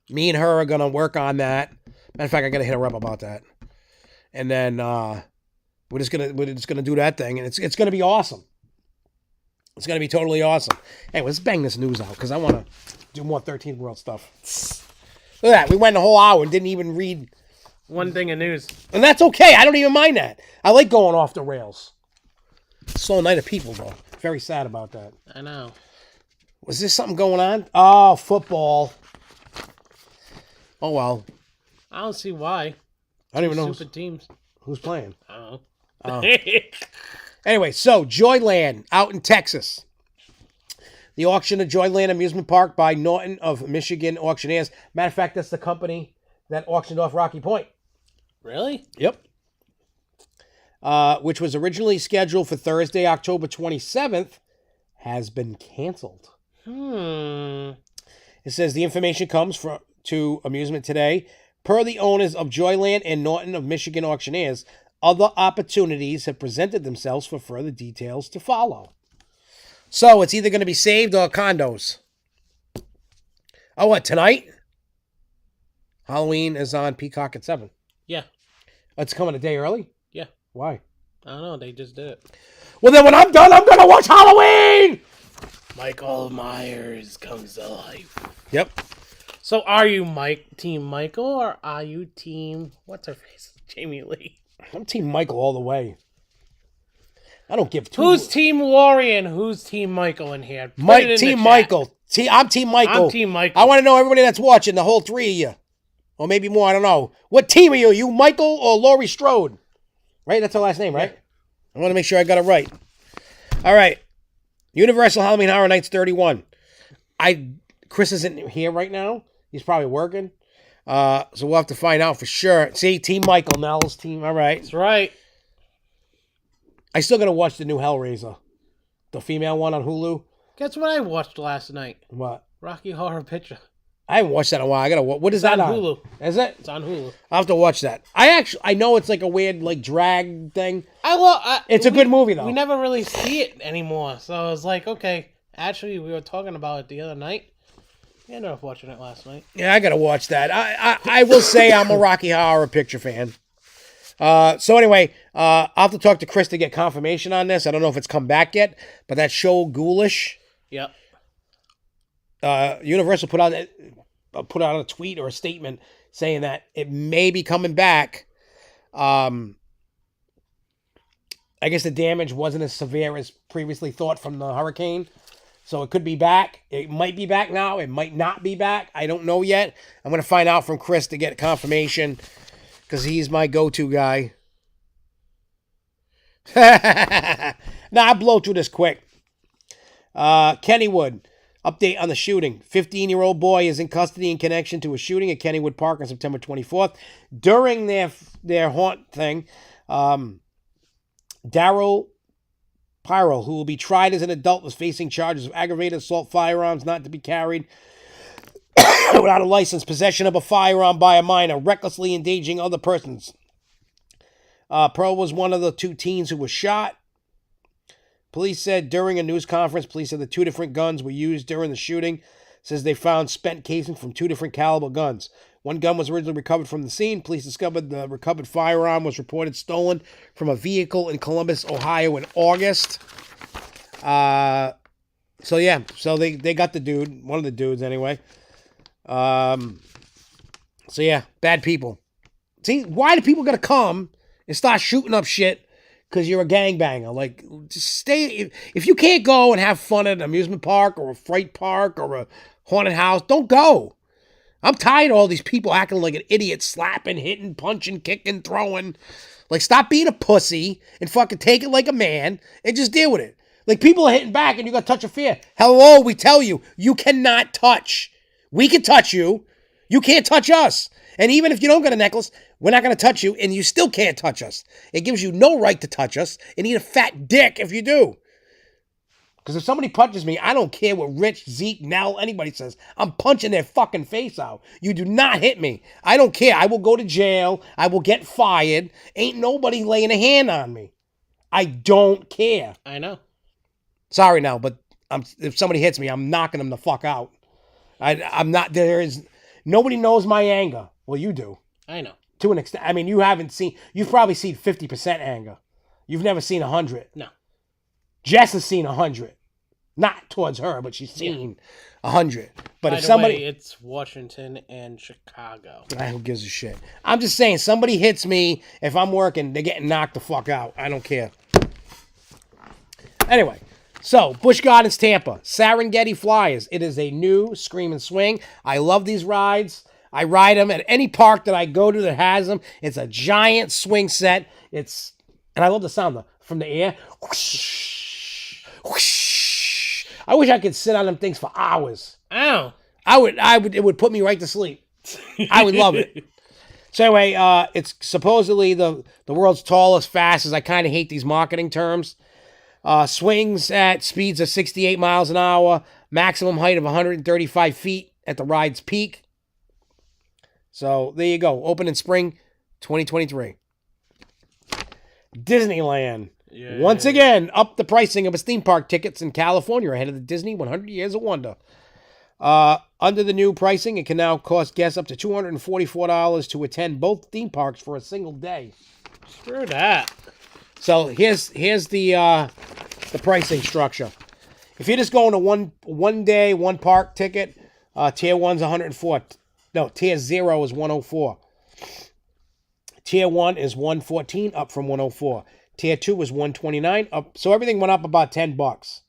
me and her are going to work on that. Matter of fact, I got to hit her up about that. And then we're just gonna do that thing. And it's going to be awesome. It's going to be totally awesome. Hey, let's bang this news out because I want to do more 13th World stuff. Look at that. We went a whole hour and didn't even read one thing of news. And that's okay. I don't even mind that. I like going off the rails. Slow night of people, though. Very sad about that. I know. Was there something going on? Oh, football. Oh, well. I don't see why. I don't even know Stupid teams. Who's playing. I don't know. Anyway, so Joyland out in Texas. The auction of Joyland Amusement Park by Norton of Michigan Auctioneers. Matter of fact, that's the company that auctioned off Rocky Point. Really? Yep. Which was originally scheduled for Thursday, October 27th, has been canceled. It says the information comes to Amusement Today. Per the owners of Joyland and Norton of Michigan Auctioneers, other opportunities have presented themselves for further details to follow. So it's either going to be saved or condos. Oh, what, tonight? Halloween is on Peacock at 7. Yeah. It's coming a day early? Yeah. Why? I don't know. They just did it. Well, then when I'm done, I'm going to watch Halloween! Michael Myers comes to life. Yep. So are you Team Michael or are you Team, what's her face? Jamie Lee. I'm Team Michael all the way. I don't give two. Who's Team Laurie and who's Team Michael in here? Team Michael. I'm Team Michael. I'm Team Michael. I want to know everybody that's watching, the whole three of you. Or maybe more, I don't know. What team are you? You Michael or Laurie Strode? Right? That's her last name, right? Yeah. I want to make sure I got it right. All right. Universal Halloween Horror Nights 31. Chris isn't here right now. He's probably working. So we'll have to find out for sure. See, Team Michael, Nell's team. All right. That's right. I still got to watch the new Hellraiser. The female one on Hulu. Guess what I watched last night? What? Rocky Horror Picture. I haven't watched that in a while. I gotta. What is that on? Hulu. Is it? It's on Hulu. I'll have to watch that. I know it's like a weird like drag thing. It's a good movie though. We never really see it anymore, so I was like, okay. Actually, we were talking about it the other night. I ended up watching it last night. Yeah, I gotta watch that. I will say I'm a Rocky Horror Picture fan. So anyway, I'll have to talk to Chris to get confirmation on this. I don't know if it's come back yet, but that show Ghoulish. Yep. Universal put out a tweet or a statement saying that it may be coming back. I guess the damage wasn't as severe as previously thought from the hurricane. So it could be back. It might be back now. It might not be back. I don't know yet. I'm going to find out from Chris to get confirmation because he's my go-to guy. Now, I'll blow through this quick. Kennywood. Update on the shooting. 15-year-old boy is in custody in connection to a shooting at Kennywood Park on September 24th. During their haunt thing, Daryl Pyro, who will be tried as an adult, was facing charges of aggravated assault, firearms not to be carried without a license, possession of a firearm by a minor, recklessly endangering other persons. Pearl was one of the two teens who was shot. Police said during a news conference, police said the two different guns were used during the shooting. says they found spent casings from 2 different caliber guns. One gun was originally recovered from the scene. Police discovered the recovered firearm was reported stolen from a vehicle in Columbus, Ohio in August. So they got the dude, one of the dudes anyway. So yeah, bad people. See, why do people gotta come and start shooting up shit because you're a gangbanger? Like, just stay. If you can't go and have fun at an amusement park or a Fright park or a haunted house, don't go. I'm tired of all these people acting like an idiot, slapping, hitting, punching, kicking, throwing. Like, stop being a pussy and fucking take it like a man and just deal with it. Like, people are hitting back and you got touch of fear. Hello, we tell you, you cannot touch. We can touch you. You can't touch us. And even if you don't got a necklace, we're not going to touch you, and you still can't touch us. It gives you no right to touch us, and eat a fat dick if you do. Because if somebody punches me, I don't care what Rich, Zeke, Nell, anybody says. I'm punching their fucking face out. You do not hit me. I don't care. I will go to jail. I will get fired. Ain't nobody laying a hand on me. I don't care. I know. Sorry now, but if somebody hits me, I'm knocking them the fuck out. I'm not, nobody knows my anger. Well, you do. I know. To an extent. I mean, you've probably seen 50% anger. You've never seen 100. No. Jess has seen 100. Not towards her, but she's seen 100. But if somebody... it's Washington and Chicago. Who gives a shit? I'm just saying, somebody hits me, if I'm working, they're getting knocked the fuck out. I don't care. Anyway, so, Busch Gardens, Tampa. Serengeti Flyers. It is a new Scream and Swing. I love these rides. I ride them at any park that I go to that has them. It's a giant swing set. And I love the sound from the air. Whoosh, whoosh. I wish I could sit on them things for hours. Ow. It would put me right to sleep. I would love it. So anyway, it's supposedly the world's tallest, fastest. I kind of hate these marketing terms. Swings at speeds of 68 miles an hour. Maximum height of 135 feet at the ride's peak. So, there you go. Open in spring 2023. Disneyland. Yeah. Once again, up the pricing of its theme park tickets in California ahead of the Disney 100 Years of Wonder. Under the new pricing, it can now cost guests up to $244 to attend both theme parks for a single day. Screw that. So, here's the pricing structure. If you're just going to one day, one park ticket, tier 1's $104. No, tier 0 is $104. Tier 1 is $114, up from $104. Tier 2 is $129, up. So everything went up about $10.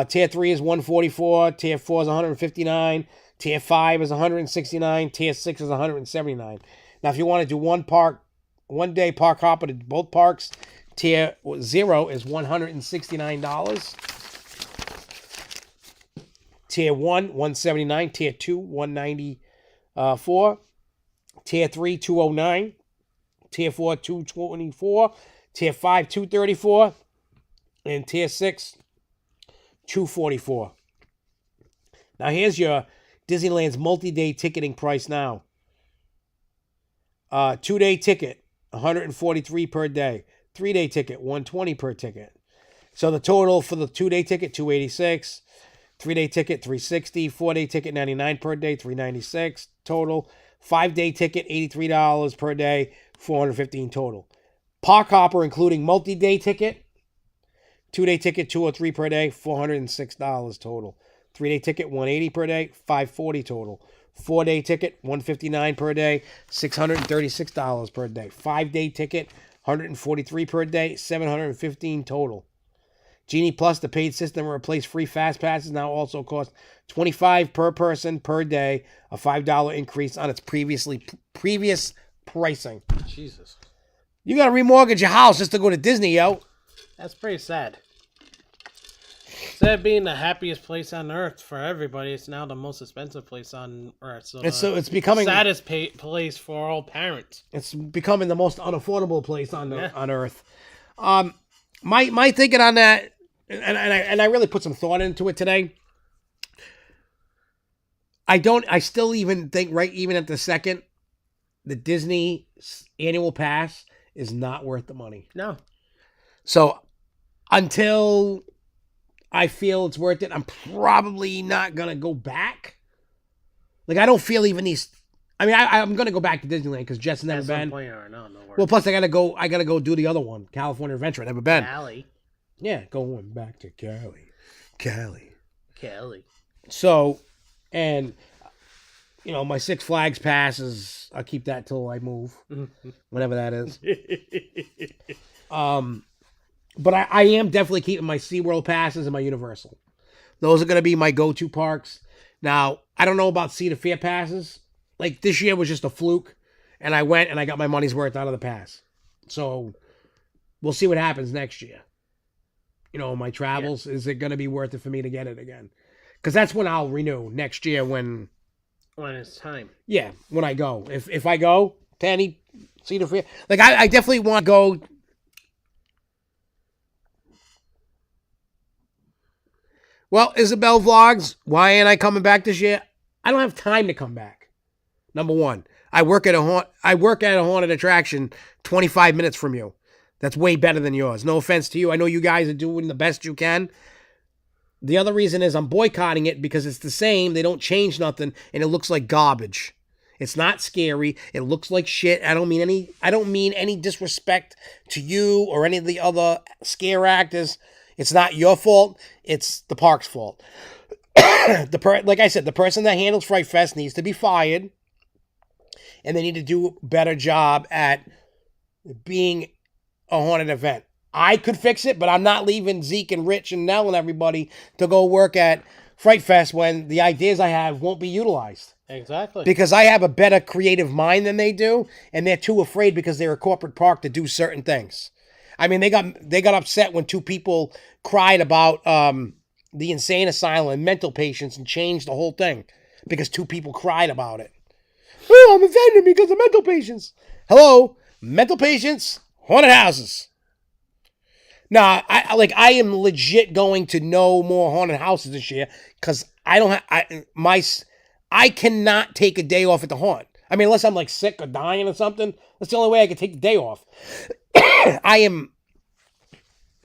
Tier 3 is $144. Tier 4 is $159. Tier 5 is $169. Tier 6 is $179. Now, if you want to do one day park hopper to both parks, tier 0 is $169. Tier 1, $179. Tier 2, $194. Tier 3, $209. Tier 4, $224. Tier 5, $234. And Tier 6, $244. Now, here's your Disneyland's multi-day ticketing price now. 2-day ticket, $143 per day. 3-day ticket, $120 per ticket. So the total for the 2-day ticket, $286. 3-day ticket, $360. 4-day ticket, $99 per day, $396 total. 5-day ticket, $83 per day, $415 total. Park hopper, including multi-day ticket, 2-day ticket, $203 per day, $406 total. 3-day ticket, $180 per day, $540 total. 4-day ticket, $159 per day, $636 per day. 5-day ticket, $143 per day, $715 total. Genie Plus, the paid system, replaced free fast passes, now also cost $25 per person per day, a $5 increase on its previous pricing. Jesus. You got to remortgage your house just to go to Disney, yo. That's pretty sad. Instead of being the happiest place on earth for everybody, it's now the most expensive place on earth. So it's becoming the saddest place for all parents. It's becoming the most unaffordable place on earth. My thinking on that, and I really put some thought into it today. I still even think, right, even at the second, the Disney annual pass is not worth the money. No. So until I feel it's worth it. I'm probably not gonna go back. Like I don't feel even these. I mean, I'm gonna go back to Disneyland because Jess has never been. No Well, plus I gotta go do the other one, California Adventure. I've never been. Cali. Yeah, going back to Cali. So, and my Six Flags passes. I'll keep that till I move, whenever that is. But I am definitely keeping my SeaWorld passes and my Universal. Those are gonna be my go-to parks. Now, I don't know about Cedar Fair passes. Like this year was just a fluke, and I went and I got my money's worth out of the pass. So, we'll see what happens next year. My travels, is it going to be worth it for me to get it again? Because that's when I'll renew next year when it's time. Yeah, when I go. If I go to any Cedar Fair, like I definitely want to go. Well, Isabel Vlogs, why ain't I coming back this year? I don't have time to come back. Number one, I work at a haunted attraction 25 minutes from you. That's way better than yours. No offense to you. I know you guys are doing the best you can. The other reason is I'm boycotting it because it's the same. They don't change nothing, and it looks like garbage. It's not scary. It looks like shit. I don't mean any disrespect to you or any of the other scare actors. It's not your fault. It's the park's fault. Like I said, the person that handles Fright Fest needs to be fired, and they need to do a better job at being a haunted event. I could fix it, but I'm not leaving Zeke and Rich and Nell and everybody to go work at Fright Fest when the ideas I have won't be utilized. Exactly. Because I have a better creative mind than they do, and they're too afraid because they're a corporate park to do certain things. I mean, they got upset when two people cried about the insane asylum and mental patients and changed the whole thing because two people cried about it. Oh, I'm offended because of mental patients. Hello, mental patients. Haunted houses. Nah, I am legit going to no more haunted houses this year because I cannot take a day off at the haunt. I mean, unless I'm like sick or dying or something, that's the only way I can take the day off.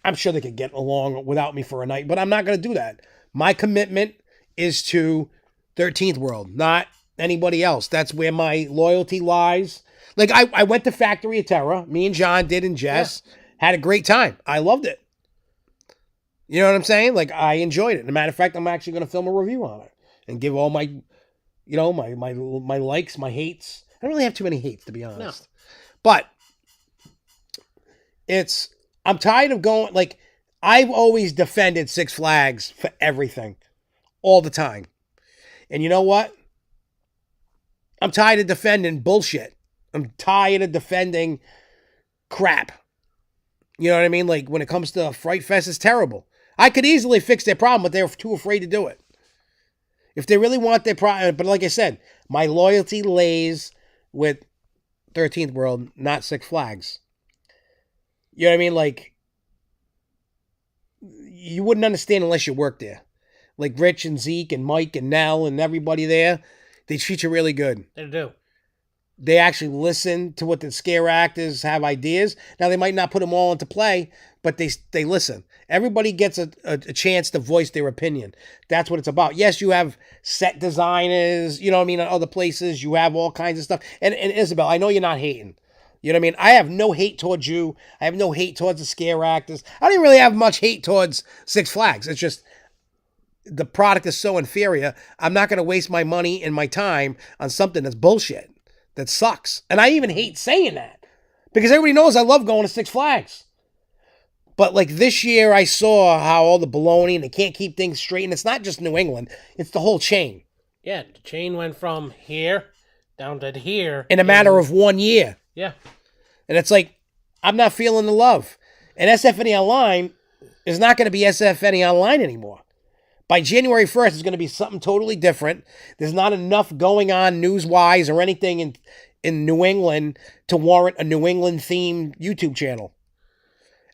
I'm sure they could get along without me for a night, but I'm not going to do that. My commitment is to 13th World, not anybody else. That's where my loyalty lies. Like, I went to Factory of Terror. Me and John did, and Jess had a great time. I loved it. You know what I'm saying? Like, I enjoyed it. As a matter of fact, I'm actually going to film a review on it and give all my, my likes, my hates. I don't really have too many hates, to be honest. No. But I'm tired of going, like, I've always defended Six Flags for everything. All the time. And you know what? I'm tired of defending bullshit. I'm tired of defending crap. You know what I mean? Like, when it comes to Fright Fest, it's terrible. I could easily fix their problem, but they're too afraid to do it. If they really want their problem, but like I said, my loyalty lays with 13th World, not Six Flags. You know what I mean? Like, you wouldn't understand unless you worked there. Like Rich and Zeke and Mike and Nell and everybody there, they treat you really good. They do. They actually listen to what the scare actors have ideas. Now, they might not put them all into play, but they listen. Everybody gets a chance to voice their opinion. That's what it's about. Yes, you have set designers, you know what I mean, at other places. You have all kinds of stuff. And Isabel, I know you're not hating. You know what I mean? I have no hate towards you. I have no hate towards the scare actors. I don't even really have much hate towards Six Flags. It's just the product is so inferior. I'm not going to waste my money and my time on something that's bullshit. That sucks. And I even hate saying that because everybody knows I love going to Six Flags. But like this year, I saw how all the baloney and they can't keep things straight. And it's not just New England. It's the whole chain. Yeah, the chain went from here down to here. In a matter of 1 year. Yeah. And it's like, I'm not feeling the love. And SFNEOnline is not going to be SFNEOnline anymore. By January 1st, it's going to be something totally different. There's not enough going on news-wise or anything in New England to warrant a New England-themed YouTube channel.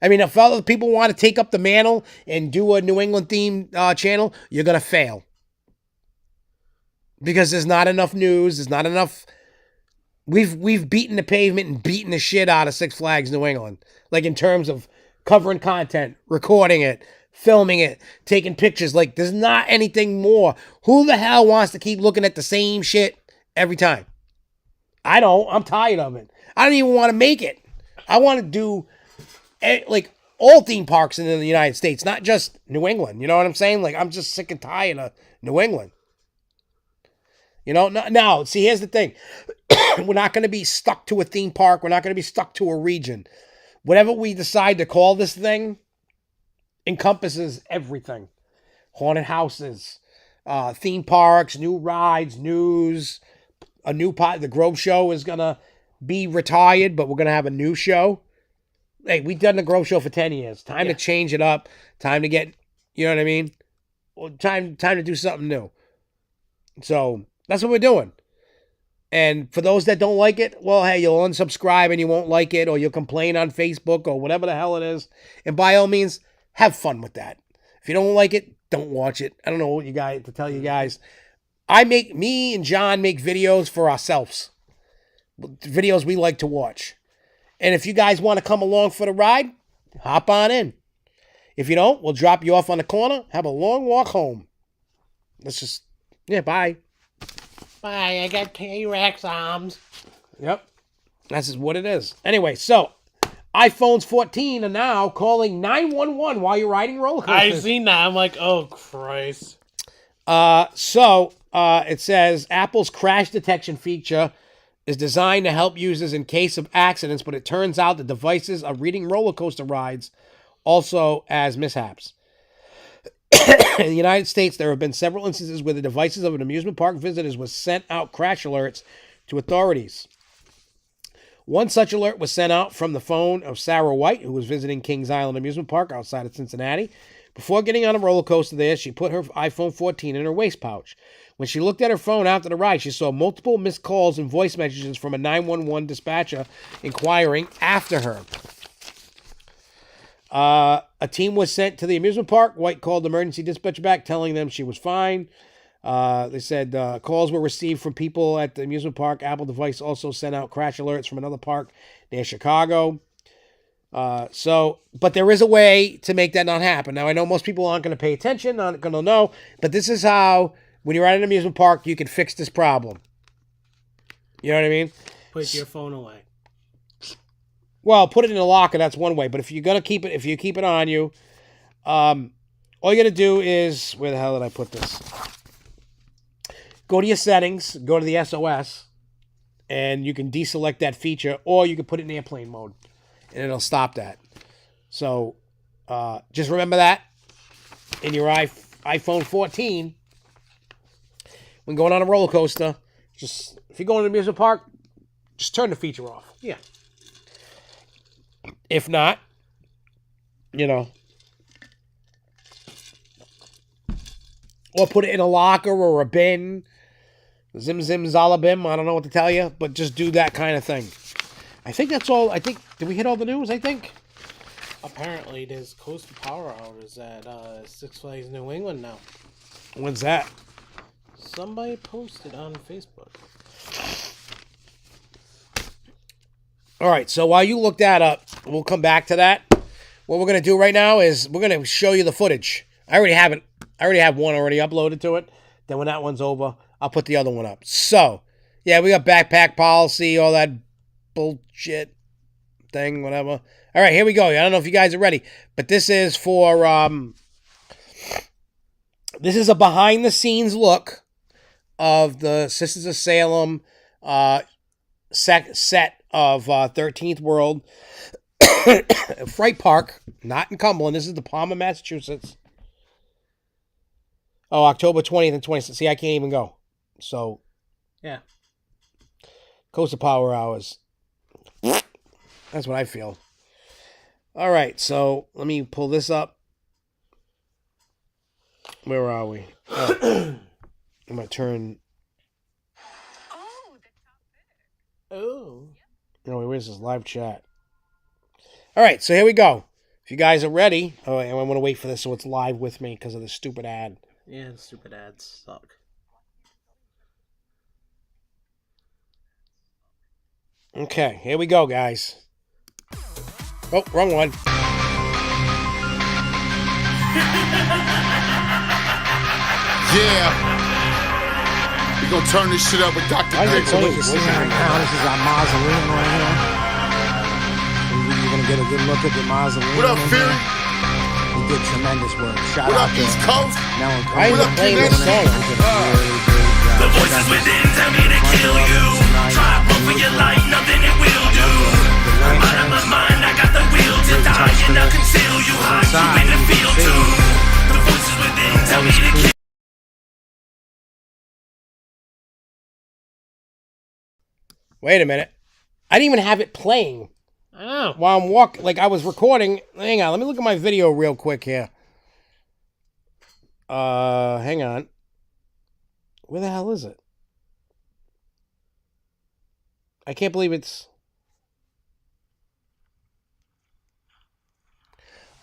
I mean, if other people want to take up the mantle and do a New England-themed channel, you're going to fail. Because there's not enough news. There's not enough... We've beaten the pavement and beaten the shit out of Six Flags New England. Like in terms of covering content, recording it, filming it, taking pictures. Like, there's not anything more. Who the hell wants to keep looking at the same shit every time? I don't. I'm tired of it. I don't even want to make it. I want to do, like, all theme parks in the United States, not just New England. You know what I'm saying? Like, I'm just sick and tired of New England. You know, now, see, here's the thing. We're not going to be stuck to a theme park. We're not going to be stuck to a region. Whatever we decide to call this thing encompasses everything. Haunted houses, theme parks, new rides, news, a new pot. The Grove Show is going to be retired, but we're going to have a new show. Hey, we've done the Grove Show for 10 years. Time to change it up. Time to get, you know what I mean? Time to do something new. So that's what we're doing. And for those that don't like it, well, hey, you'll unsubscribe and you won't like it, or you'll complain on Facebook or whatever the hell it is. And by all means, have fun with that. If you don't like it, don't watch it. I don't know what to tell you guys. Me and John make videos for ourselves. Videos we like to watch. And if you guys want to come along for the ride, hop on in. If you don't, we'll drop you off on the corner. Have a long walk home. Bye. Bye, I got T-Rex arms. Yep. That's just what it is. Anyway, so iPhones 14 are now calling 911 while you're riding roller coasters. I've seen that. I'm like, oh, Christ. It says Apple's crash detection feature is designed to help users in case of accidents, but it turns out the devices are reading roller coaster rides also as mishaps. In the United States, there have been several instances where the devices of an amusement park visitors was sent out crash alerts to authorities. One such alert was sent out from the phone of Sarah White, who was visiting Kings Island Amusement Park outside of Cincinnati. Before getting on a roller coaster there, she put her iPhone 14 in her waist pouch. When she looked at her phone after the ride, she saw multiple missed calls and voice messages from a 911 dispatcher inquiring after her. A team was sent to the amusement park. White called the emergency dispatcher back, telling them she was fine. They said calls were received from people at the amusement park. Apple device also sent out crash alerts from another park near Chicago. But there is a way to make that not happen. Now, I know most people aren't going to pay attention, not going to know, but this is how, when you're at an amusement park, you can fix this problem. You know what I mean? Put your phone away. Well, put it in a locker. That's one way. But if you're gonna keep it on you, all you gotta do is, where the hell did I put this? Go to your settings, go to the SOS, and you can deselect that feature, or you can put it in airplane mode, and it'll stop that. So, just remember that in your iPhone 14 when going on a roller coaster. Just if you're going to an amusement park, just turn the feature off. Yeah. If not, or put it in a locker or a bin. Zim zalabim. I don't know what to tell you, but just do that kind of thing. I think that's all. Did we hit all the news? I think. Apparently, there's coastal power hours at Six Flags New England now. When's that? Somebody posted on Facebook. All right, so while you look that up, we'll come back to that. What we're going to do right now is we're going to show you the footage. I already have one already uploaded to it. Then when that one's over, I'll put the other one up. So, yeah, we got backpack policy, all that bullshit thing, whatever. All right, here we go. I don't know if you guys are ready, but this is for, this is a behind-the-scenes look of the Sisters of Salem set of 13th World Fright Park, not in Cumberland. This is the Palmer, Massachusetts. Oh, October 20th and 26th. See, I can't even go. So, yeah. Coastal Power Hours. That's what I feel. All right, so let me pull this up. Where are we? Oh, I'm going to turn... Oh. No, where's this live chat? All right, so here we go. If you guys are ready, and I'm going to wait for this so it's live with me because of the stupid ad. Yeah, the stupid ads suck. Okay, here we go, guys. Oh, wrong one. Yeah. We gonna turn this shit up with Dr. Alright, so Kennywood. what you're seeing right now, this is our mausoleum right here. You're gonna get a good look at the mausoleum. What up, Fury? He did tremendous work. Shout What out up, to East Coast? Why What are you up, playing this song? The voices within tell me to kill you. Try run for your life, nothing it will do. I'm out of my mind, I got the will to die, and I'll conceal you. Hide you in the field too. The voices within tell me to kill you. Wait a minute. I didn't even have it playing I know. while I'm walking. Like I was recording. Hang on. Let me look at my video real quick here. Hang on. Where the hell is it? I can't believe it's...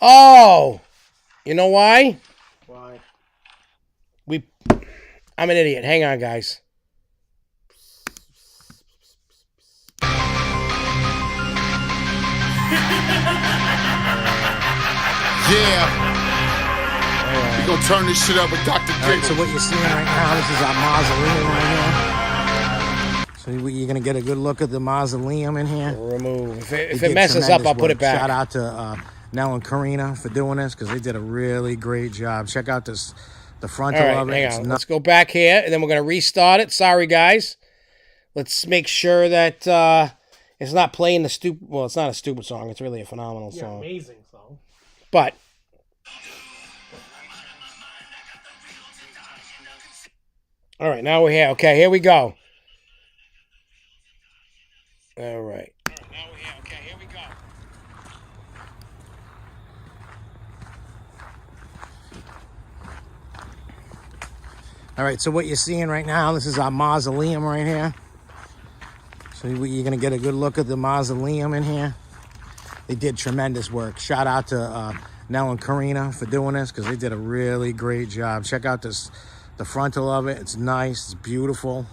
Oh! You know why? Why? I'm an idiot. Hang on, guys. Yeah. We gonna turn this shit up with Dr. Alright, so Kennywood. what you're seeing right now, this is our mausoleum right here. So you're gonna get a good look at the mausoleum in here. Remove. If it messes up, I'll put it back. Shout out to Nell and Karina for doing this because they did a really great job. Check out the frontal of it. Hang on. Let's go back here and then we're gonna restart it. Sorry, guys. Let's make sure that it's not playing the stupid. Well, it's not a stupid song. It's really a phenomenal Yeah, song. amazing song. But all right, now we're here. Okay, here we go. All right. Now we're here. Okay, here we go. All right, so what you're seeing right now, this is our mausoleum right here. So you're going to get a good look at the mausoleum in here. They did tremendous work. Shout out to Nell and Karina for doing this because they did a really great job. Check out the frontal of it. It's nice. It's beautiful.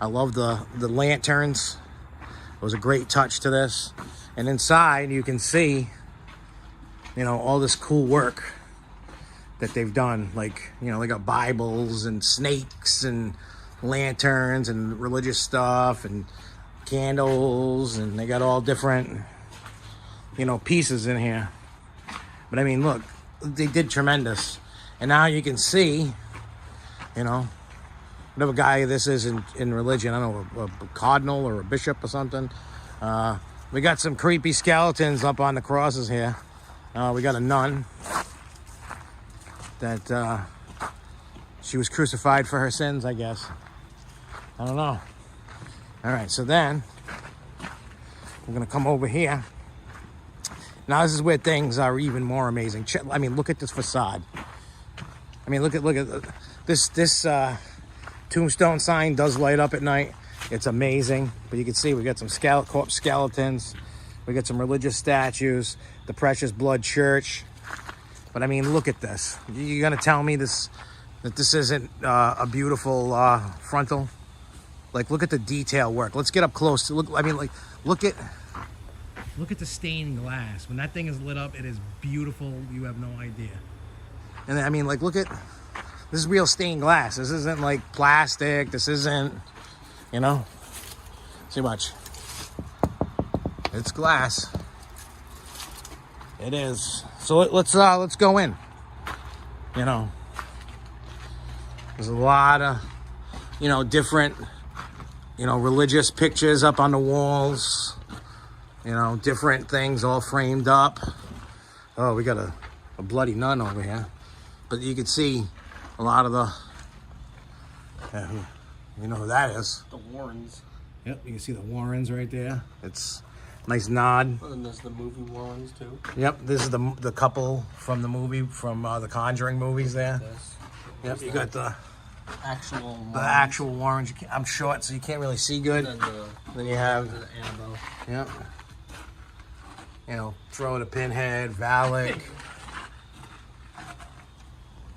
I love the lanterns. It was a great touch to this. And inside you can see, you know, all this cool work that they've done. Like, you know, they got Bibles and snakes and lanterns and religious stuff and candles, and they got all different, you know, pieces in here. But I mean, look, they did tremendous. And now you can see, you know, whatever guy this is in religion, I don't know, a cardinal or a bishop or something. We got some creepy skeletons up on the crosses here. We got a nun that she was crucified for her sins, I guess. I don't know. All right, so then we're gonna come over here. Now this is where things are even more amazing. I mean, look at this facade. I mean, look at this tombstone sign does light up at night. It's amazing. But you can see we got some corpse skeletons. We got some religious statues. The Precious Blood Church. But I mean, look at this. You're gonna tell me that this isn't a beautiful frontal? Like, look at the detail work. Let's get up close. Look, I mean, like, look at the stained glass. When that thing is lit up, it is beautiful. You have no idea. And I mean, like, look at, this is real stained glass. This isn't like plastic. This isn't, you know. See, watch. It's glass. It is. So let's go in. You know, there's a lot of, you know, different, you know, religious pictures up on the walls. You know, different things all framed up. Oh, we got a bloody nun over here. But you can see a lot of the, you know who that is. The Warrens. Yep, you can see the Warrens right there. It's a nice nod. And there's the movie Warrens, too. Yep, this is the couple from the movie, from the Conjuring movies there. Yep, you got the actual Warrens. I'm short, so you can't really see good. Then you have Annabelle. Yep. You know, throw the Pinhead, Valak.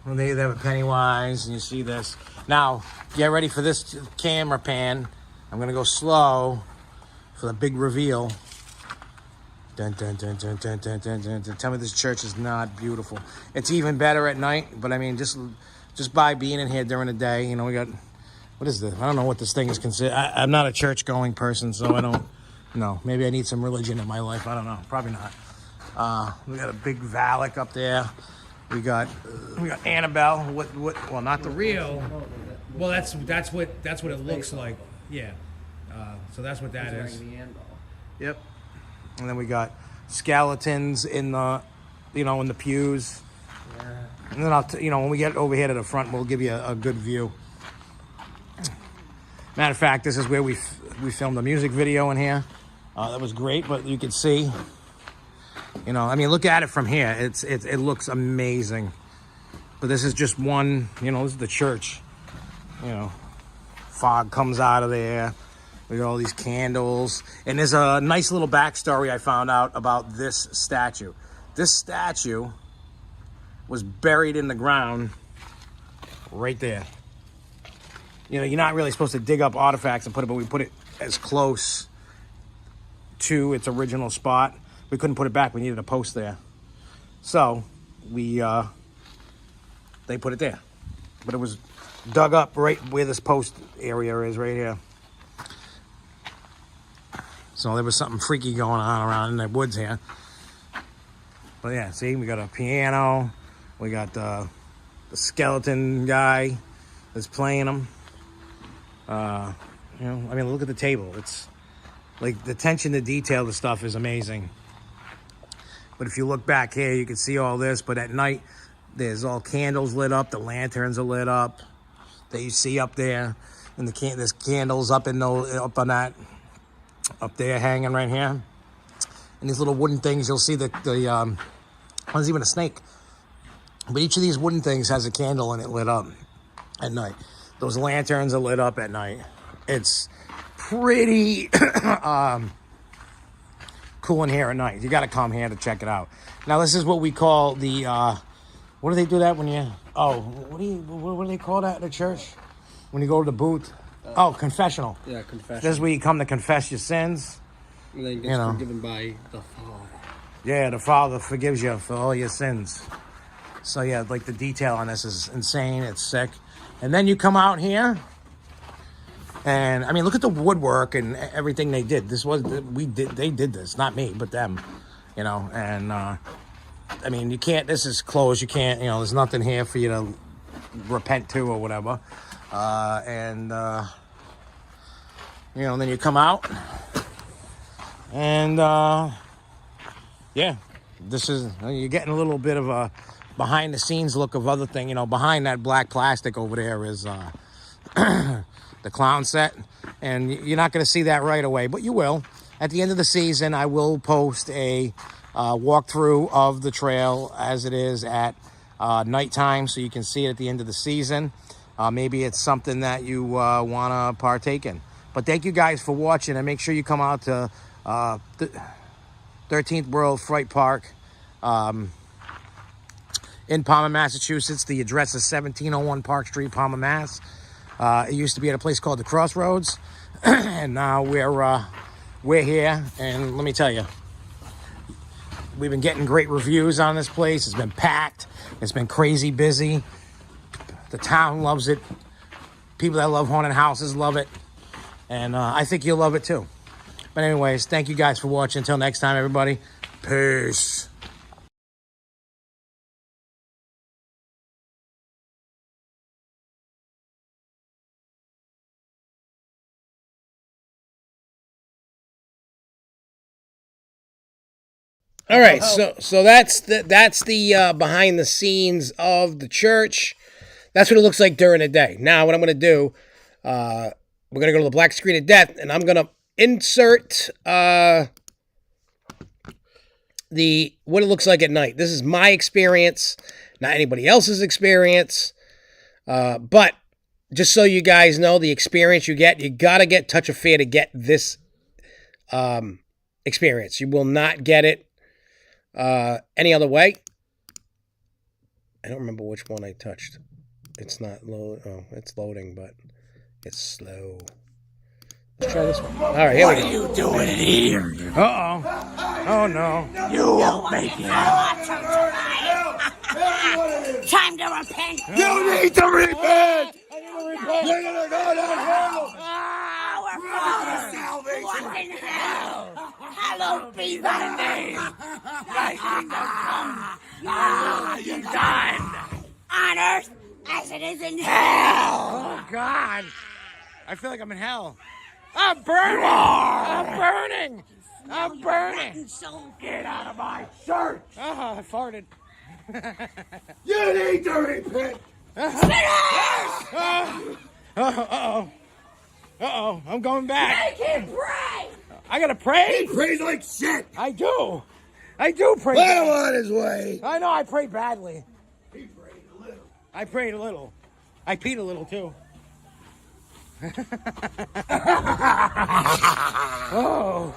Well, they have a Pennywise, and you see this. Now, get ready for this camera pan. I'm going to go slow for the big reveal. Dun, dun, dun, dun, dun, dun, dun, dun, dun. Tell me this church is not beautiful. It's even better at night, but I mean, just by being in here during the day, you know, we got, what is this? I don't know what this thing is considered. I'm not a church-going person, so I don't know. Maybe I need some religion in my life. I don't know. Probably not. We got a big Valak up there. We got Annabelle. What? Well, not the real. Well, that's what it looks like. Yeah. So that's what that is. Yep. And then we got skeletons in the, in the pews. Yeah. And then when we get over here to the front, we'll give you a good view. Matter of fact, this is where we filmed a music video in here. That was great, but you can see, I mean, look at it from here. It looks amazing. But this is just one, this is the church. Fog comes out of there. We got all these candles. And there's a nice little backstory I found out about this statue. This statue was buried in the ground right there. You're not really supposed to dig up artifacts and put it, but we put it as close to its original spot. We couldn't put it back. We needed a post there. So they put it there. But it was dug up right where this post area is, right here. So there was something freaky going on around in the woods here. But yeah, see, we got a piano. We got the skeleton guy that's playing them. I mean, look at the table. It's like the attention to detail, the stuff is amazing. But if you look back here, you can see all this. But at night, there's all candles lit up. The lanterns are lit up that you see up there. And there's candles up on that. Up there hanging right here. And these little wooden things, you'll see there's even a snake. But each of these wooden things has a candle in it lit up at night. Those lanterns are lit up at night. It's pretty cool in here at night. You got to come here to check it out. Now, this is what we call the, what do they do that when you, what do they call that in the church? When you go to the booth? Confessional. Yeah, confession. This is where you come to confess your sins. And then gets forgiven by the Father. Yeah, the Father forgives you for all your sins. So yeah, like the detail on this is insane. It's sick. And then you come out here, and I mean, look at the woodwork and everything they did. They did this, not me, but them. And I mean, you can't. This is closed. You can't. There's nothing here for you to repent to or whatever. Then you come out, and yeah, you're getting a little bit of a behind the scenes look of other thing. Behind that black plastic over there is the clown set, and you're not going to see that right away, but you will. At the end of the season, I will post a walkthrough of the trail as it is at nighttime, so you can see it at the end of the season. Maybe it's something that you want to partake in. But thank you guys for watching, and make sure you come out to 13th World Fright Park in Palmer, Massachusetts. The address is 1701 Park Street, Palmer, Mass. It used to be at a place called the Crossroads, and now we're here. And let me tell you, we've been getting great reviews on this place. It's been packed. It's been crazy busy. The town loves it. People that love haunted houses love it. And I think you'll love it too. But anyways, thank you guys for watching. Until next time, everybody. Peace. All right, so that's the behind the scenes of the church. That's what it looks like during the day. Now, what I'm going to do, we're going to go to the black screen of death, and I'm going to insert what it looks like at night. This is my experience, not anybody else's experience. But just so you guys know the experience you get, you got to get Touch of Fear to get this experience. You will not get it any other way. I don't remember which one I touched. It's not load. Oh, it's loading, but it's slow. Try this one. All right, here we go. You doing it here? Uh-oh. Oh, no. You won't make it out. Time to repent. You need to repent. Our Father, who art in hell, hallowed be thy name. Thy kingdom come, thy will be done, on earth as it is in hell. Oh, God. I feel like I'm in hell. I'm burning. I'm burning. I'm burning. So Get out of my church. Oh, I farted. You need to repent. Uh-oh. Uh-oh. I'm going back. make him pray. I gotta pray? He prays like shit. I do. I do pray. Let him on his way. I know I pray badly. He prayed a little. I prayed a little. I peed a little, too. Oh.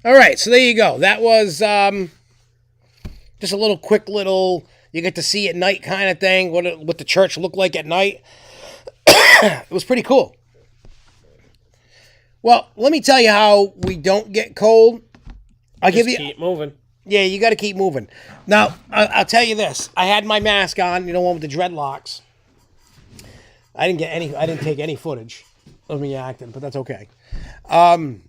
All right, so there you go. That was just a little quick little, you get to see at night kind of thing, what the church looked like at night. It was pretty cool. Well, let me tell you how we don't get cold. I'll give you. Keep moving. Yeah, you got to keep moving. Now, I'll tell you this. I had my mask on, one with the dreadlocks. I didn't take any footage of me acting, but that's okay. And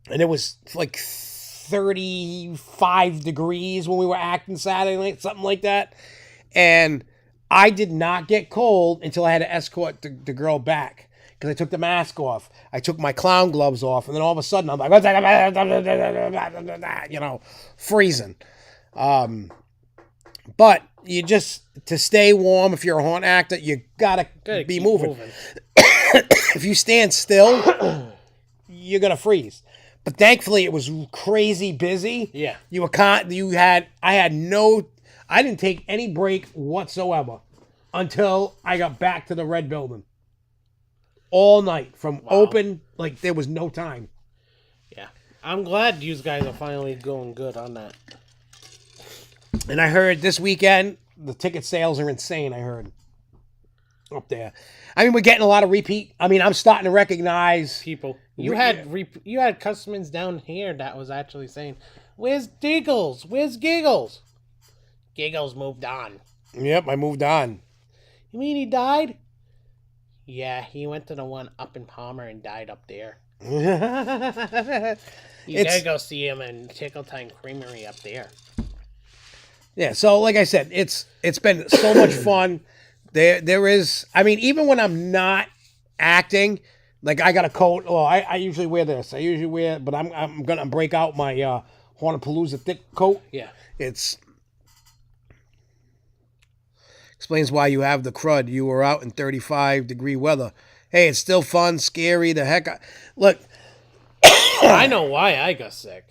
it was like 35 degrees when we were acting Saturday night, something like that. And I did not get cold until I had to escort the girl back because I took the mask off. I took my clown gloves off, and then all of a sudden I'm like, freezing. But you just, to stay warm, if you're a haunt actor, you gotta be moving. If you stand still, you're gonna freeze. But thankfully, it was crazy busy. Yeah. I didn't take any break whatsoever until I got back to the red building. All night from open, like there was no time. Yeah. I'm glad you guys are finally going good on that. And I heard this weekend, the ticket sales are insane, I heard. Up there. I mean, we're getting a lot of repeat. I mean, I'm starting to recognize People. You had customers down here that was actually saying, "Where's Giggles? Where's Giggles?" Giggles moved on. Yep, I moved on. You mean he died? Yeah, he went to the one up in Palmer and died up there. You gotta go see him in Tickle Time Creamery up there. Yeah, so like I said, it's been so much fun. There is, I mean, even when I'm not acting, like I got a coat. Oh, I usually wear this. But I'm gonna break out my Haunapalooza thick coat. Yeah, it's explains why you have the crud. You were out in 35-degree weather. Hey, it's still fun, scary. The heck, look. I know why I got sick.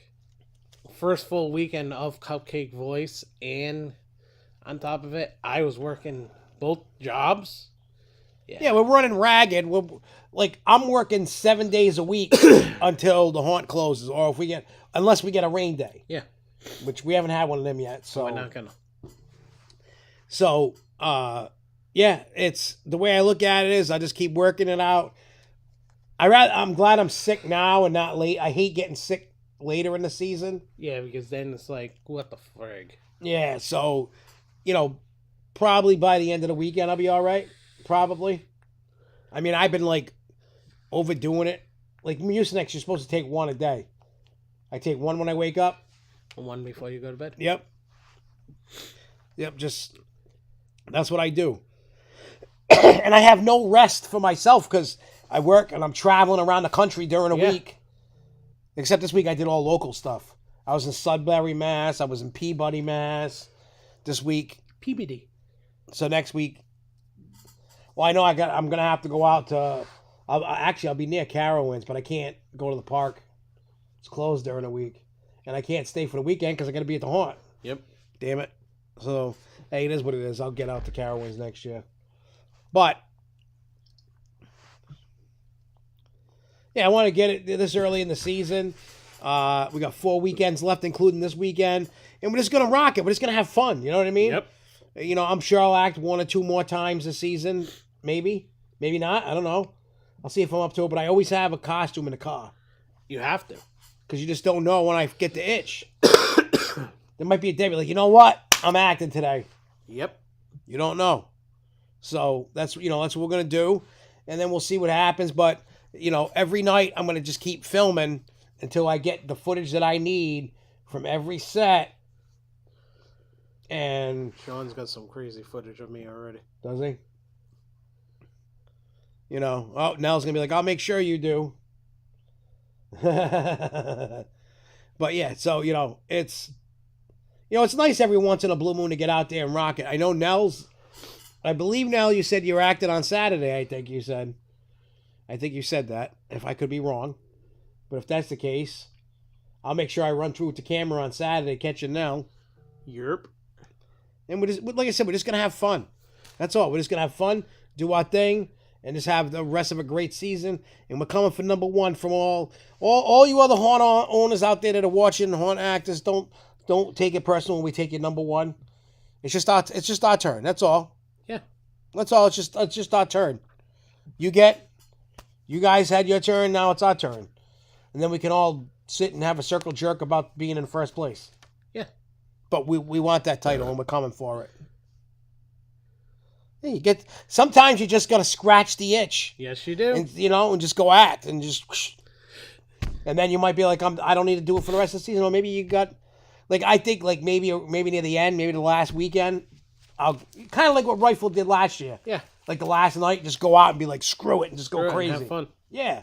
First full weekend of Cupcake Voice, and on top of it, I was working both jobs. Yeah, we're running ragged. I'm working 7 days a week until the haunt closes, or unless we get a rain day. Yeah, which we haven't had one of them yet. So we're not gonna. So, yeah, it's the way I look at it is I just keep working it out. I'm glad I'm sick now and not late. I hate getting sick later in the season. Yeah, because then it's like, what the frig? Yeah, so, probably by the end of the weekend I'll be all right. Probably. I mean, I've been overdoing it. Like Mucinex, you're supposed to take one a day. I take one when I wake up. One before you go to bed? Yep, just, that's what I do. And I have no rest for myself because I work and I'm traveling around the country during the week. Except this week I did all local stuff. I was in Sudbury, Mass. I was in Peabody, Mass. This week. PBD. So next week. Well, I know I'm going to have to go out to... I'll be near Carowinds, but I can't go to the park. It's closed during the week. And I can't stay for the weekend because I got to be at the haunt. Yep. Damn it. So, hey, it is what it is. I'll get out to Carowinds next year. But... yeah, I want to get it this early in the season. We got 4 weekends left, including this weekend. And we're just going to rock it. We're just going to have fun. You know what I mean? Yep. You know, I'm sure I'll act 1 or 2 more times this season. Maybe not. I don't know. I'll see if I'm up to it. But I always have a costume in the car You have to. because you just don't know when I get the itch. There might be a day where like, you know what? I'm acting today. Yep. You don't know. So that's what we're gonna do, and then we'll see what happens. But every night I'm gonna just keep filming until I get the footage that I need from every set. And Sean's got some crazy footage of me already. does he? Nell's gonna be like, I'll make sure you do. But yeah, so it's it's nice every once in a blue moon to get out there and rock it. I know I believe Nell, you said you were acting on Saturday. I think you said that. If I could be wrong, but if that's the case, I'll make sure I run through with the camera on Saturday catching Nell. Yerp. And like I said, we're just gonna have fun. That's all. We're just gonna have fun, do our thing, and just have the rest of a great season. And we're coming for number 1 from all you other haunt owners out there that are watching, haunt actors. Don't take it personal when we take your number 1. It's just our turn. That's all. Yeah. That's all. It's just our turn. You guys had your turn. Now it's our turn, and then we can all sit and have a circle jerk about being in first place. Yeah. But we want that title, and we're coming for it. Yeah, sometimes you just gotta scratch the itch. Yes, you do. And and just go act and just, and then you might be like, I don't need to do it for the rest of the season, or maybe you got, like I think like maybe near the end, maybe the last weekend, I'll kind of like what Rifle did last year. Yeah. Like the last night, just go out and be like, screw it, and just go Sure, crazy. Have fun. Yeah.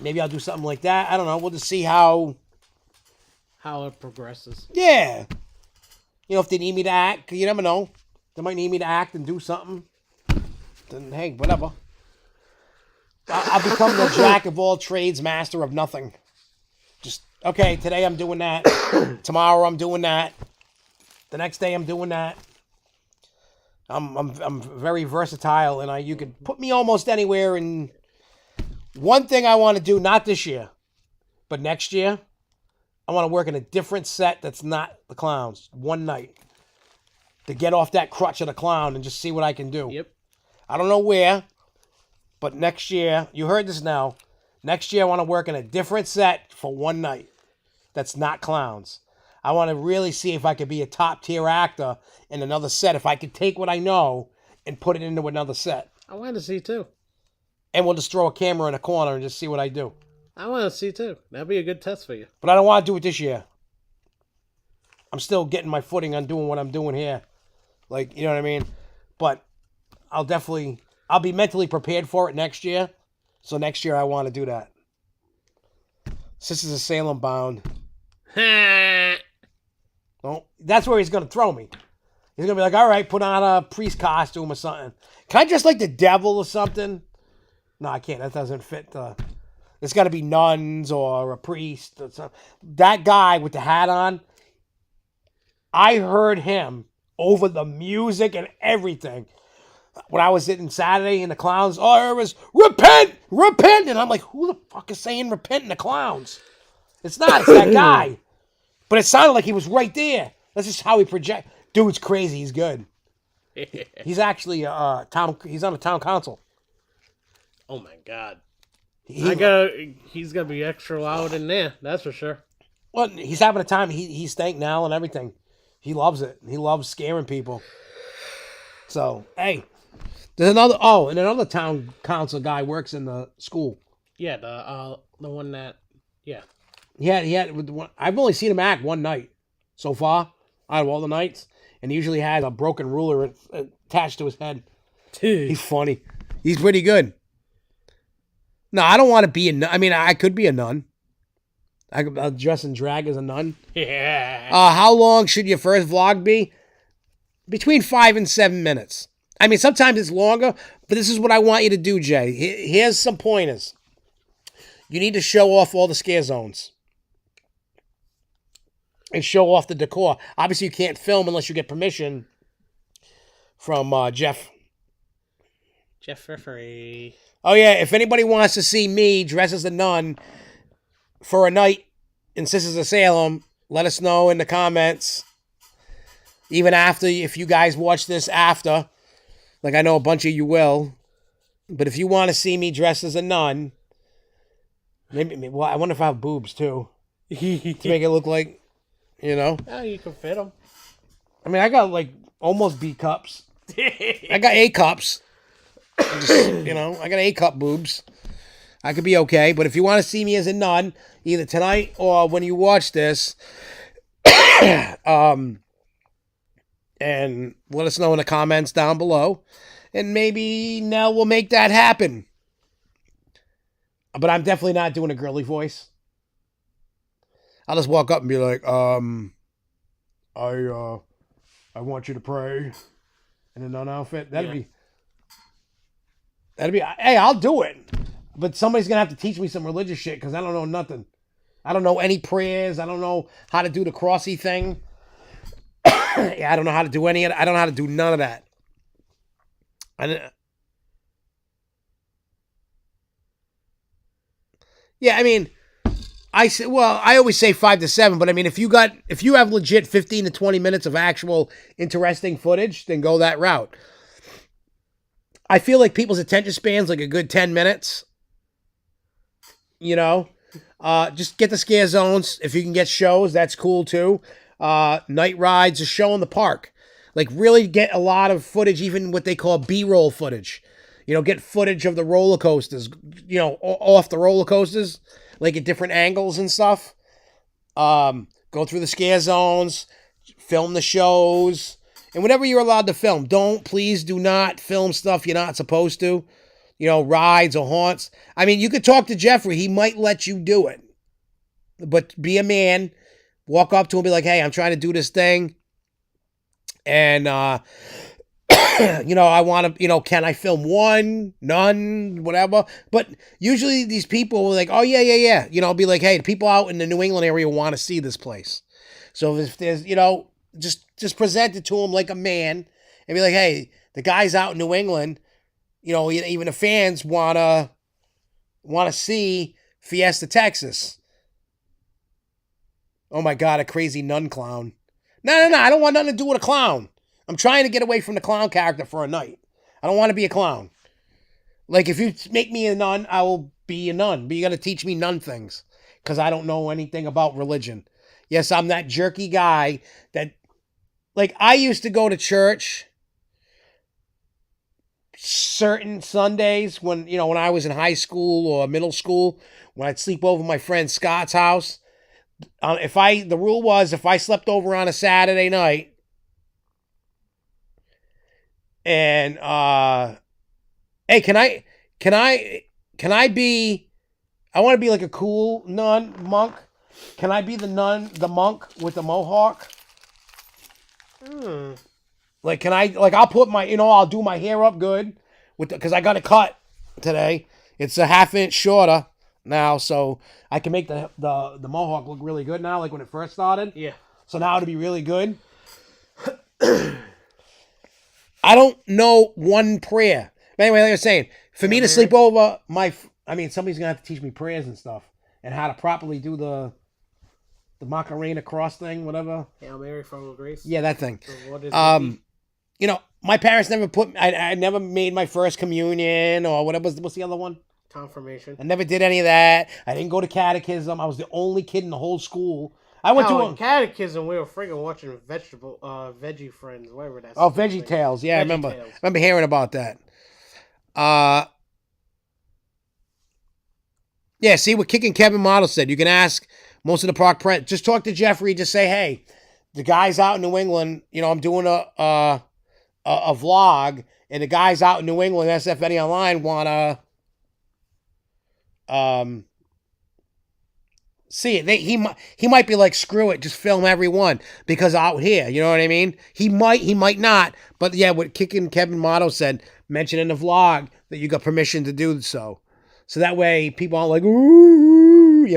Maybe I'll do something like that. I don't know. We'll just see how it progresses. Yeah. If they need me to act, you never know. They might need me to act and do something. Then, hey, whatever. I'll become the jack of all trades, master of nothing. Just, okay, today I'm doing that. Tomorrow I'm doing that. The next day I'm doing that. I'm very versatile, and you could put me almost anywhere. And one thing I want to do, not this year, but next year, I want to work in a different set that's not the clowns. One night. To get off that crutch of the clown and just see what I can do. Yep. I don't know where, but next year, you heard this now, next year I want to work in a different set for one night that's not clowns. I want to really see if I could be a top tier actor in another set, if I could take what I know and put it into another set. I want to see too. And we'll just throw a camera in a corner and just see what I do. I want to see too. That'd be a good test for you. But I don't want to do it this year. I'm still getting my footing on doing what I'm doing here. Like, you know what I mean? But I'll be mentally prepared for it next year. So next year I want to do that. Sisters of Salem bound. Oh, that's where he's going to throw me. He's going to be like, all right, put on a priest costume or something. Can I dress like the devil or something? No, I can't. That doesn't fit. It's got to be nuns or a priest or something. That guy with the hat on, I heard him over the music and everything. When I was sitting Saturday in the clowns, all I heard was, repent, repent. And I'm like, who the fuck is saying repent in the clowns? It's not. It's that guy. But it sounded like he was right there. That's just how he project. Dude's crazy. He's good. He's actually he's on the town council. Oh my God. He's gonna be extra loud in there. That's for sure. Well, he's having a time. He's thanked now and everything. He loves it. He loves scaring people. So, hey, there's another town council guy works in the school. Yeah, the one that, yeah. I've only seen him act one night so far out of all the nights, and he usually has a broken ruler attached to his head. He's funny. He's pretty good. No, I don't want to be a nun. I mean, I could be a nun. I'll dress and drag as a nun. Yeah. How long should your first vlog be? Between 5 and 7 minutes. I mean, sometimes it's longer, but this is what I want you to do, Jay. Here's some pointers. You need to show off all the scare zones. And show off the decor. Obviously, you can't film unless you get permission from Jeff. Jeffrey. Oh, yeah. If anybody wants to see me dress as a nun for a night in Sisters of Salem, let us know in the comments. Even after, if you guys watch this after, like I know a bunch of you will, but if you want to see me dressed as a nun, maybe, well, I wonder if I have boobs too, to make it look like, Yeah, you can fit them. I mean, I got like almost B cups. I got A cups. Just, I got A cup boobs. I could be okay, but if you want to see me as a nun, either tonight or when you watch this, and let us know in the comments down below, and maybe Nell will make that happen. But I'm definitely not doing a girly voice. I'll just walk up and be like, I want you to pray in a nun outfit. That'd be, hey, I'll do it. But somebody's going to have to teach me some religious shit because I don't know nothing. I don't know any prayers. I don't know how to do the crossy thing. I don't know how to do any of it. I don't know how to do none of that. I mean, I always say 5 to 7, but I mean, if you have legit 15 to 20 minutes of actual interesting footage, then go that route. I feel like people's attention span's like a good 10 minutes. Just get the scare zones. If you can get shows, that's cool too. Night rides, a show in the park. Like really get a lot of footage, even what they call B-roll footage. Get footage of the roller coasters, off the roller coasters, like at different angles and stuff. Go through the scare zones, film the shows, and whatever you're allowed to film. Please do not film stuff you're not supposed to. Rides or haunts. I mean, you could talk to Jeffrey. He might let you do it. But be a man. Walk up to him and be like, hey, I'm trying to do this thing. And, I want to, can I film one, none, whatever. But usually these people are like, oh, yeah. I'll be like, hey, the people out in the New England area want to see this place. So if there's, just present it to them like a man and be like, hey, the guys out in New England, even the fans want to see Fiesta, Texas. Oh my God, a crazy nun clown. No, I don't want nothing to do with a clown. I'm trying to get away from the clown character for a night. I don't want to be a clown. Like, if you make me a nun, I will be a nun. But you got to teach me nun things. Because I don't know anything about religion. Yes, I'm that jerky guy that... Like, I used to go to church certain Sundays when I was in high school or middle school, when I'd sleep over my friend Scott's house. The rule was if I slept over on a Saturday night and hey, can I be, I want to be like a cool monk. Can I be the monk with the mohawk? Like, I'll put my, I'll do my hair up good because I got it cut today. It's a half-inch shorter now, so I can make the mohawk look really good now, like when it first started. Yeah. So now it'll be really good. I don't know one prayer. But anyway, like I was saying, for me to sleep over somebody's going to have to teach me prayers and stuff and how to properly do the Macarena cross thing, whatever. Hail Mary, full of grace. Yeah, that thing. So what is my parents never I never made my first communion or whatever. What's the other one? Confirmation. I never did any of that. I didn't go to catechism. I was the only kid in the whole school. I went to catechism. We were freaking watching Veggie Friends, whatever that's. Oh, Veggie Tales. Yeah, I remember hearing about that. Yeah, see what Kicking Kevin Model said. You can ask most of the park print. Just talk to Jeffrey. Just say, hey, the guys out in New England, I'm doing a vlog, and the guys out in New England, SFNEOnline, want to see it. He might be like, screw it, just film everyone because out here, you know what I mean? He might not, but yeah, what Kicking Kevin Motto said, mention in the vlog that you got permission to do so. So that way people aren't like, ooh,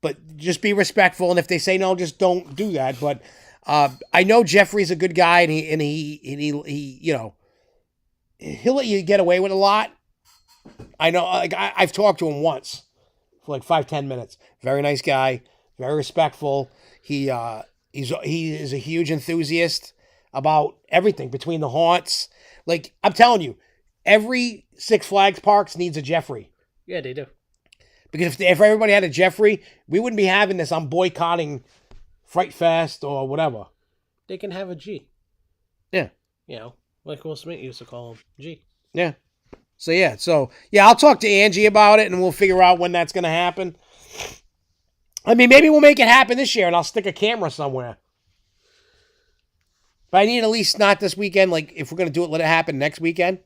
but just be respectful. And if they say no, just don't do that. But I know Jeffrey's a good guy, and he he'll let you get away with a lot. I know, like I've talked to him once for like 5-10 minutes. Very nice guy, very respectful. He He is a huge enthusiast about everything between the haunts. Like, I'm telling you, every Six Flags parks needs a Jeffrey. Yeah, they do. Because if everybody had a Jeffrey, we wouldn't be having this. I'm boycotting Fright Fest or whatever. They can have a G. Yeah. You know, like Will Smith used to call him G. Yeah. So, I'll talk to Angie about it, and we'll figure out when that's going to happen. I mean, maybe we'll make it happen this year, and I'll stick a camera somewhere. But I need at least not this weekend. Like, if we're going to do it, let it happen next weekend.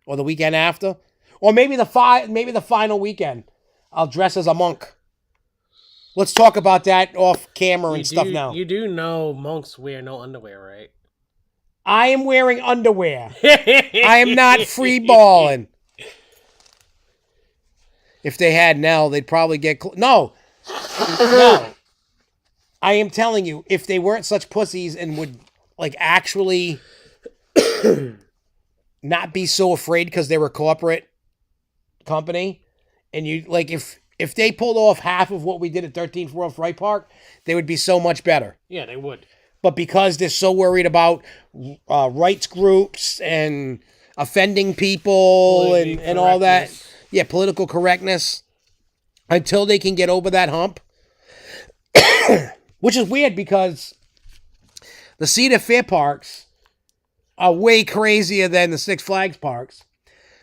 Or the weekend after. Or maybe the final weekend. I'll dress as a monk. Let's talk about that off camera and stuff now. You do know monks wear no underwear, right? I am wearing underwear. I am not free balling. If they had Nell, they'd probably get... No. I am telling you, if they weren't such pussies and would, like, actually not be so afraid because they were a corporate company, and you, like, if they pulled off half of what we did at 13th World Fright Park, they would be so much better. Yeah, they would. But because they're so worried about rights groups and offending people and all that, political correctness, until they can get over that hump, which is weird because the Cedar Fair parks are way crazier than the Six Flags parks.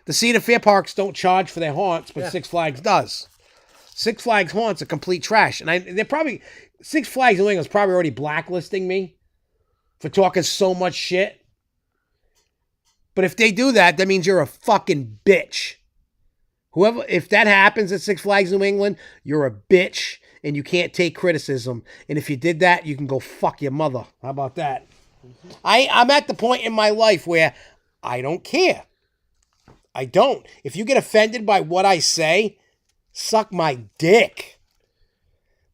The Cedar Fair parks don't charge for their haunts, but Six Flags does. Six Flags haunts are complete trash. And they're probably... Six Flags New England's probably already blacklisting me for talking so much shit. But if they do that, that means you're a fucking bitch. If that happens at Six Flags New England, you're a bitch and you can't take criticism. And if you did that, you can go fuck your mother. How about that? Mm-hmm. I'm at the point in my life where I don't care. I don't. If you get offended by what I say, suck my dick.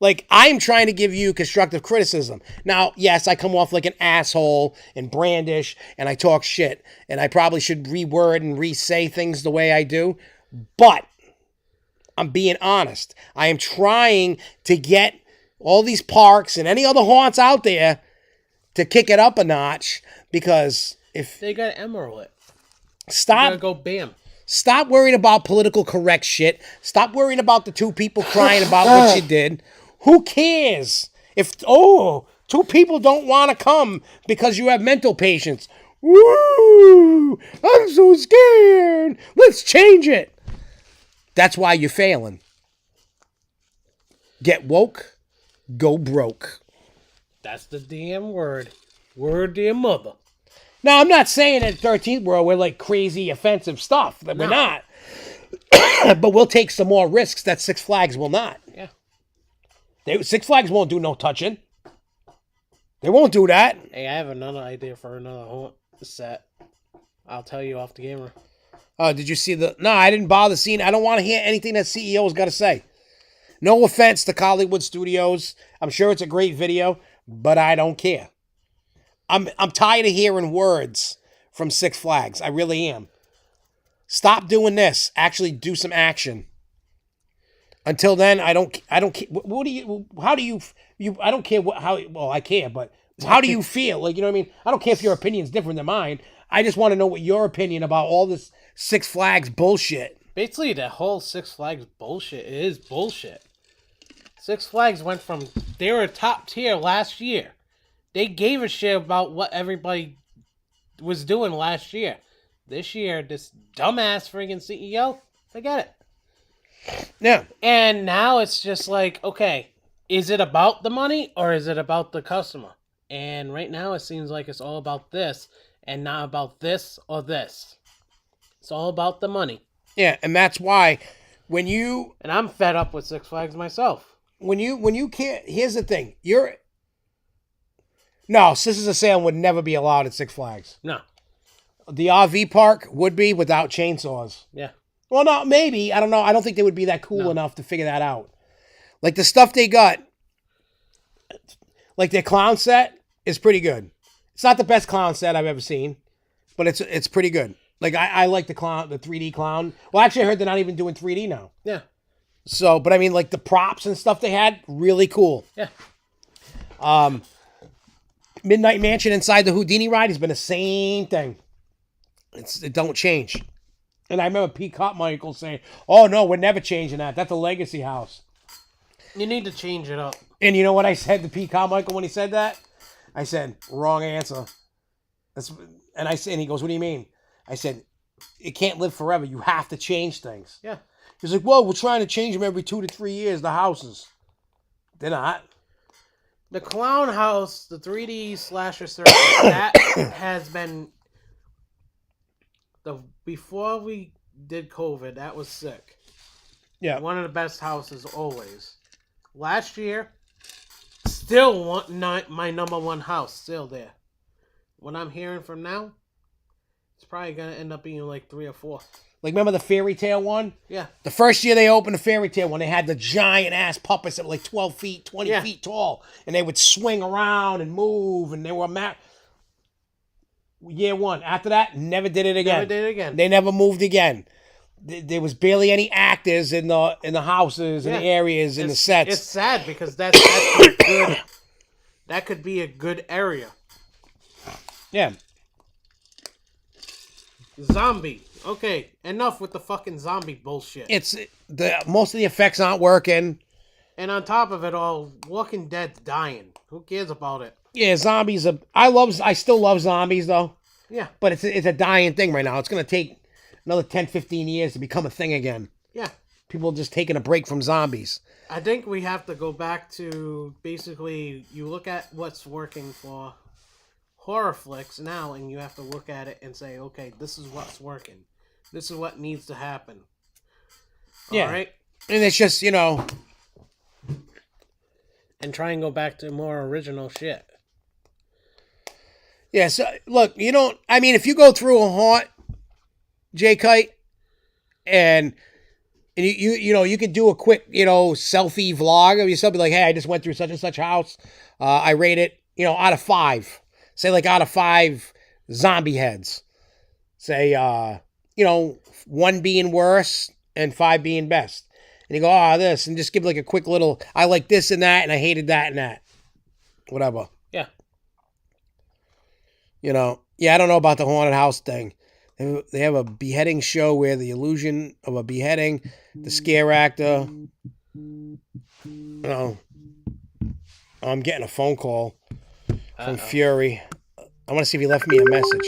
Like, I'm trying to give you constructive criticism. Now, yes, I come off like an asshole and brandish and I talk shit. And I probably should reword and re-say things the way I do. But I'm being honest. I am trying to get all these parks and any other haunts out there to kick it up a notch, because if... They got Emerald it. Stop. You gotta go bam. Stop worrying about political correct shit. Stop worrying about the two people crying about what you did. Who cares? If, two people don't want to come because you have mental patients. Woo! I'm so scared. Let's change it. That's why you're failing. Get woke, go broke. That's the damn word. Word, dear mother. Now, I'm not saying at 13th World we're like crazy offensive stuff. We're not. But we'll take some more risks that Six Flags will not. Yeah. Six Flags won't do no touching. They won't do that. Hey, I have another idea for another haunt set. I'll tell you off the camera. Oh, did you see No, I didn't bother seeing. I don't want to hear anything that CEO's got to say. No offense to Hollywood Studios. I'm sure it's a great video, but I don't care. I'm tired of hearing words from Six Flags. I really am. Stop doing this. Actually do some action. Until then, I don't care. I don't care I care, but how do you feel? Like, you know what I mean? I don't care if your opinion's different than mine. I just want to know what your opinion about all this Six Flags bullshit. Basically, the whole Six Flags bullshit is bullshit. Six Flags went from, they were top tier last year. They gave a shit about what everybody was doing last year. This year, this dumbass friggin' CEO, forget it. Yeah. And now it's just like, okay, is it about the money or is it about the customer? And right now it seems like it's all about this and not about this or this. It's all about the money. Yeah, and that's why when you... And I'm fed up with Six Flags myself. When you can't... Here's the thing. No, Sisters of Salem would never be allowed at Six Flags. No. The RV park would be without chainsaws. Yeah. Well, no, maybe. I don't know. I don't think they would be that cool enough to figure that out. Like, the stuff they got, like their clown set is pretty good. It's not the best clown set I've ever seen, but it's pretty good. Like, I like the 3D clown. Well, actually, I heard they're not even doing 3D now. Yeah. So, but I mean, like, the props and stuff they had, really cool. Yeah. Midnight Mansion inside the Houdini ride has been the same thing. It don't change. And I remember Pete Carmichael saying, "Oh no, we're never changing that. That's a legacy house." You need to change it up. And you know what I said to Pete Carmichael when he said that? I said, "Wrong answer." And he goes, "What do you mean?" I said, "It can't live forever. You have to change things." Yeah. He's like, "Well, we're trying to change them every 2 to 3 years. The houses, they're not." The Clown House, the 3D slasher circuit, that has been before we did COVID. That was sick. Yeah. One of the best houses always. Last year, still my number one house, still there. What I'm hearing from now, it's probably gonna end up being like 3 or 4. Like, remember the fairy tale one? Yeah. The first year they opened the fairy tale one, they had the giant ass puppets that were like 12 feet, 20 feet tall, and they would swing around and move, and they were year one. After that, never did it again. Never did it again. They never moved again. There was barely any actors in the houses and the areas and the sets. It's sad because that's good. That could be a good area. Yeah. Zombie. Okay, enough with the fucking zombie bullshit. It's most of the effects aren't working. And on top of it all, Walking Dead's dying. Who cares about it? Yeah, zombies I still love zombies though. Yeah. But it's a dying thing right now. It's going to take another 10, 15 years to become a thing again. Yeah. People just taking a break from zombies. I think we have to go back to basically you look at what's working for horror flicks now, and you have to look at it and say, okay, this is what's working. This is what needs to happen. Yeah. All right? And it's just, and try and go back to more original shit. Yeah, so, look, if you go through a haunt, J Kite, and you could do a quick, selfie vlog of yourself, be like, hey, I just went through such and such house. I rate it, out of 5. Say, like, out of 5 zombie heads. Say, 1 being worse and 5 being best. And you go, this, and just give like a quick little, I like this and that, and I hated that and that. Whatever. Yeah. I don't know about the haunted house thing. They have a beheading show where the illusion of a beheading, the scare actor. I'm getting a phone call from Fury. I want to see if he left me a message.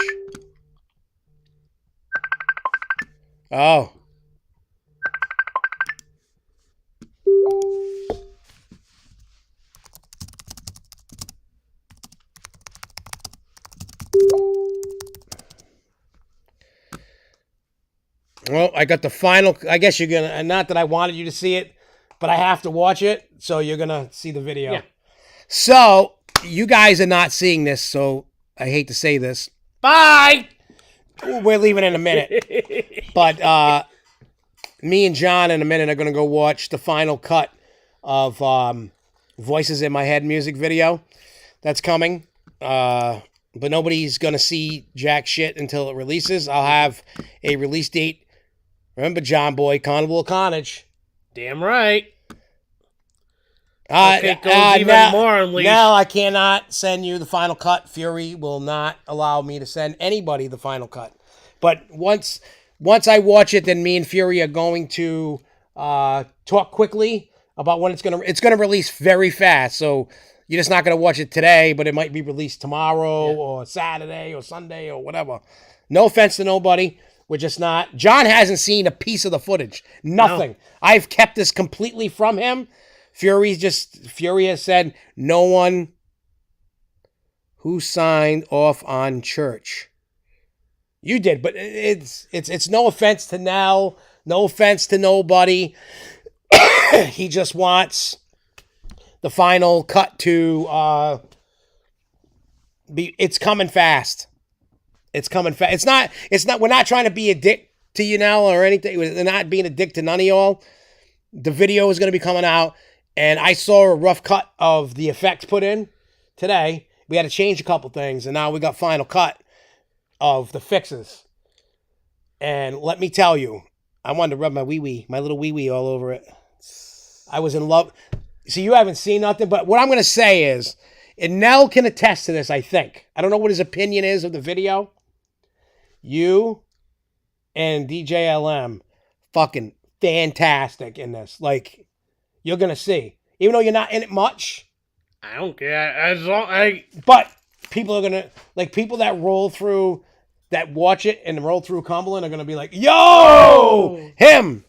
Oh. Well, I got the final. I guess you're gonna. Not that I wanted you to see it, but I have to watch it, so you're gonna see the video. Yeah. So you guys are not seeing this, so I hate to say this. Bye. We're leaving in a minute, but me and John in a minute are gonna go watch the final cut of Voices in My Head music video that's coming. But nobody's gonna see jack shit until it releases. I'll have a release date. Remember, John Boy, Carnival of Carnage. Damn right. More unleashed. Now I cannot send you the final cut. Fury will not allow me to send anybody the final cut. But once I watch it, then me and Fury are going to talk quickly about when it's gonna release very fast. So you're just not gonna watch it today, but it might be released tomorrow or Saturday or Sunday or whatever. No offense to nobody. We're just not. John hasn't seen a piece of the footage. Nothing. No. I've kept this completely from him. Fury has said no one who signed off on church. You did, but it's no offense to Nell, no offense to nobody. He just wants the final cut to be. It's coming fast. It's coming fast. It's not. We're not trying to be a dick to you now or anything. We're not being a dick to none of y'all. The video is going to be coming out. And I saw a rough cut of the effects put in today. We had to change a couple things, and now we got final cut of the fixes. And let me tell you, I wanted to rub my little wee-wee all over it. I was in love. See, you haven't seen nothing, but what I'm going to say is, And Nell can attest to this, I think. I don't know what his opinion is of the video. You and DJLM fucking fantastic in this. Like, you're going to see. Even though you're not in it much. I don't care. As long But people are going to, like, people that roll through, that watch it and roll through Cumberland are going to be like, yo, him.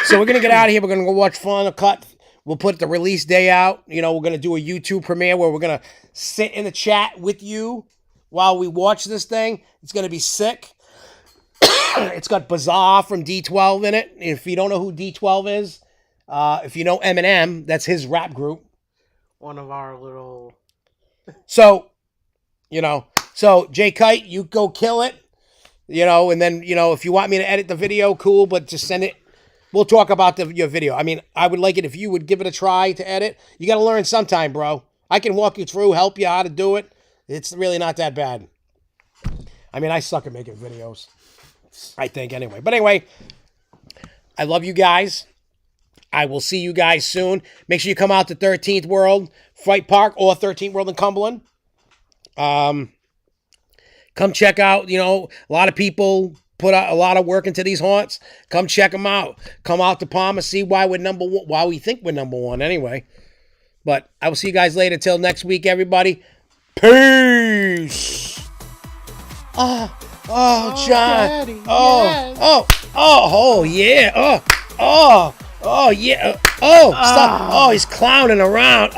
So we're going to get out of here. We're going to go watch Final Cut. We'll put the release day out. You know, we're going to do a YouTube premiere where we're going to sit in the chat with you while we watch this thing. It's going to be sick. It's got Bizarre from D12 in it. If you don't know who D12 is, if you know Eminem, that's his rap group. one of our little... So, you know, so J Kite, you go kill it. You know, and then, you know, if you want me to edit the video, cool, but just send it. We'll talk about your video. I mean, I would like it if you would give it a try to edit. You got to learn sometime, bro. I can walk you through, help you how to do it. It's really not that bad. I mean, I suck at making videos. I think, anyway. But anyway, I love you guys. I will see you guys soon. Make sure you come out to 13th World, Fright Park, or 13th World in Cumberland. Come check out, you know, a lot of people put out a lot of work into these haunts. Come check them out. Come out to Palmer, see why we're number one, why we think we're number one anyway. But I will see you guys later. Till next week, everybody. Peace. Oh, John. Daddy, yes. Oh, yeah. Oh, yeah. Oh, stop. Oh, he's clowning around. Oh.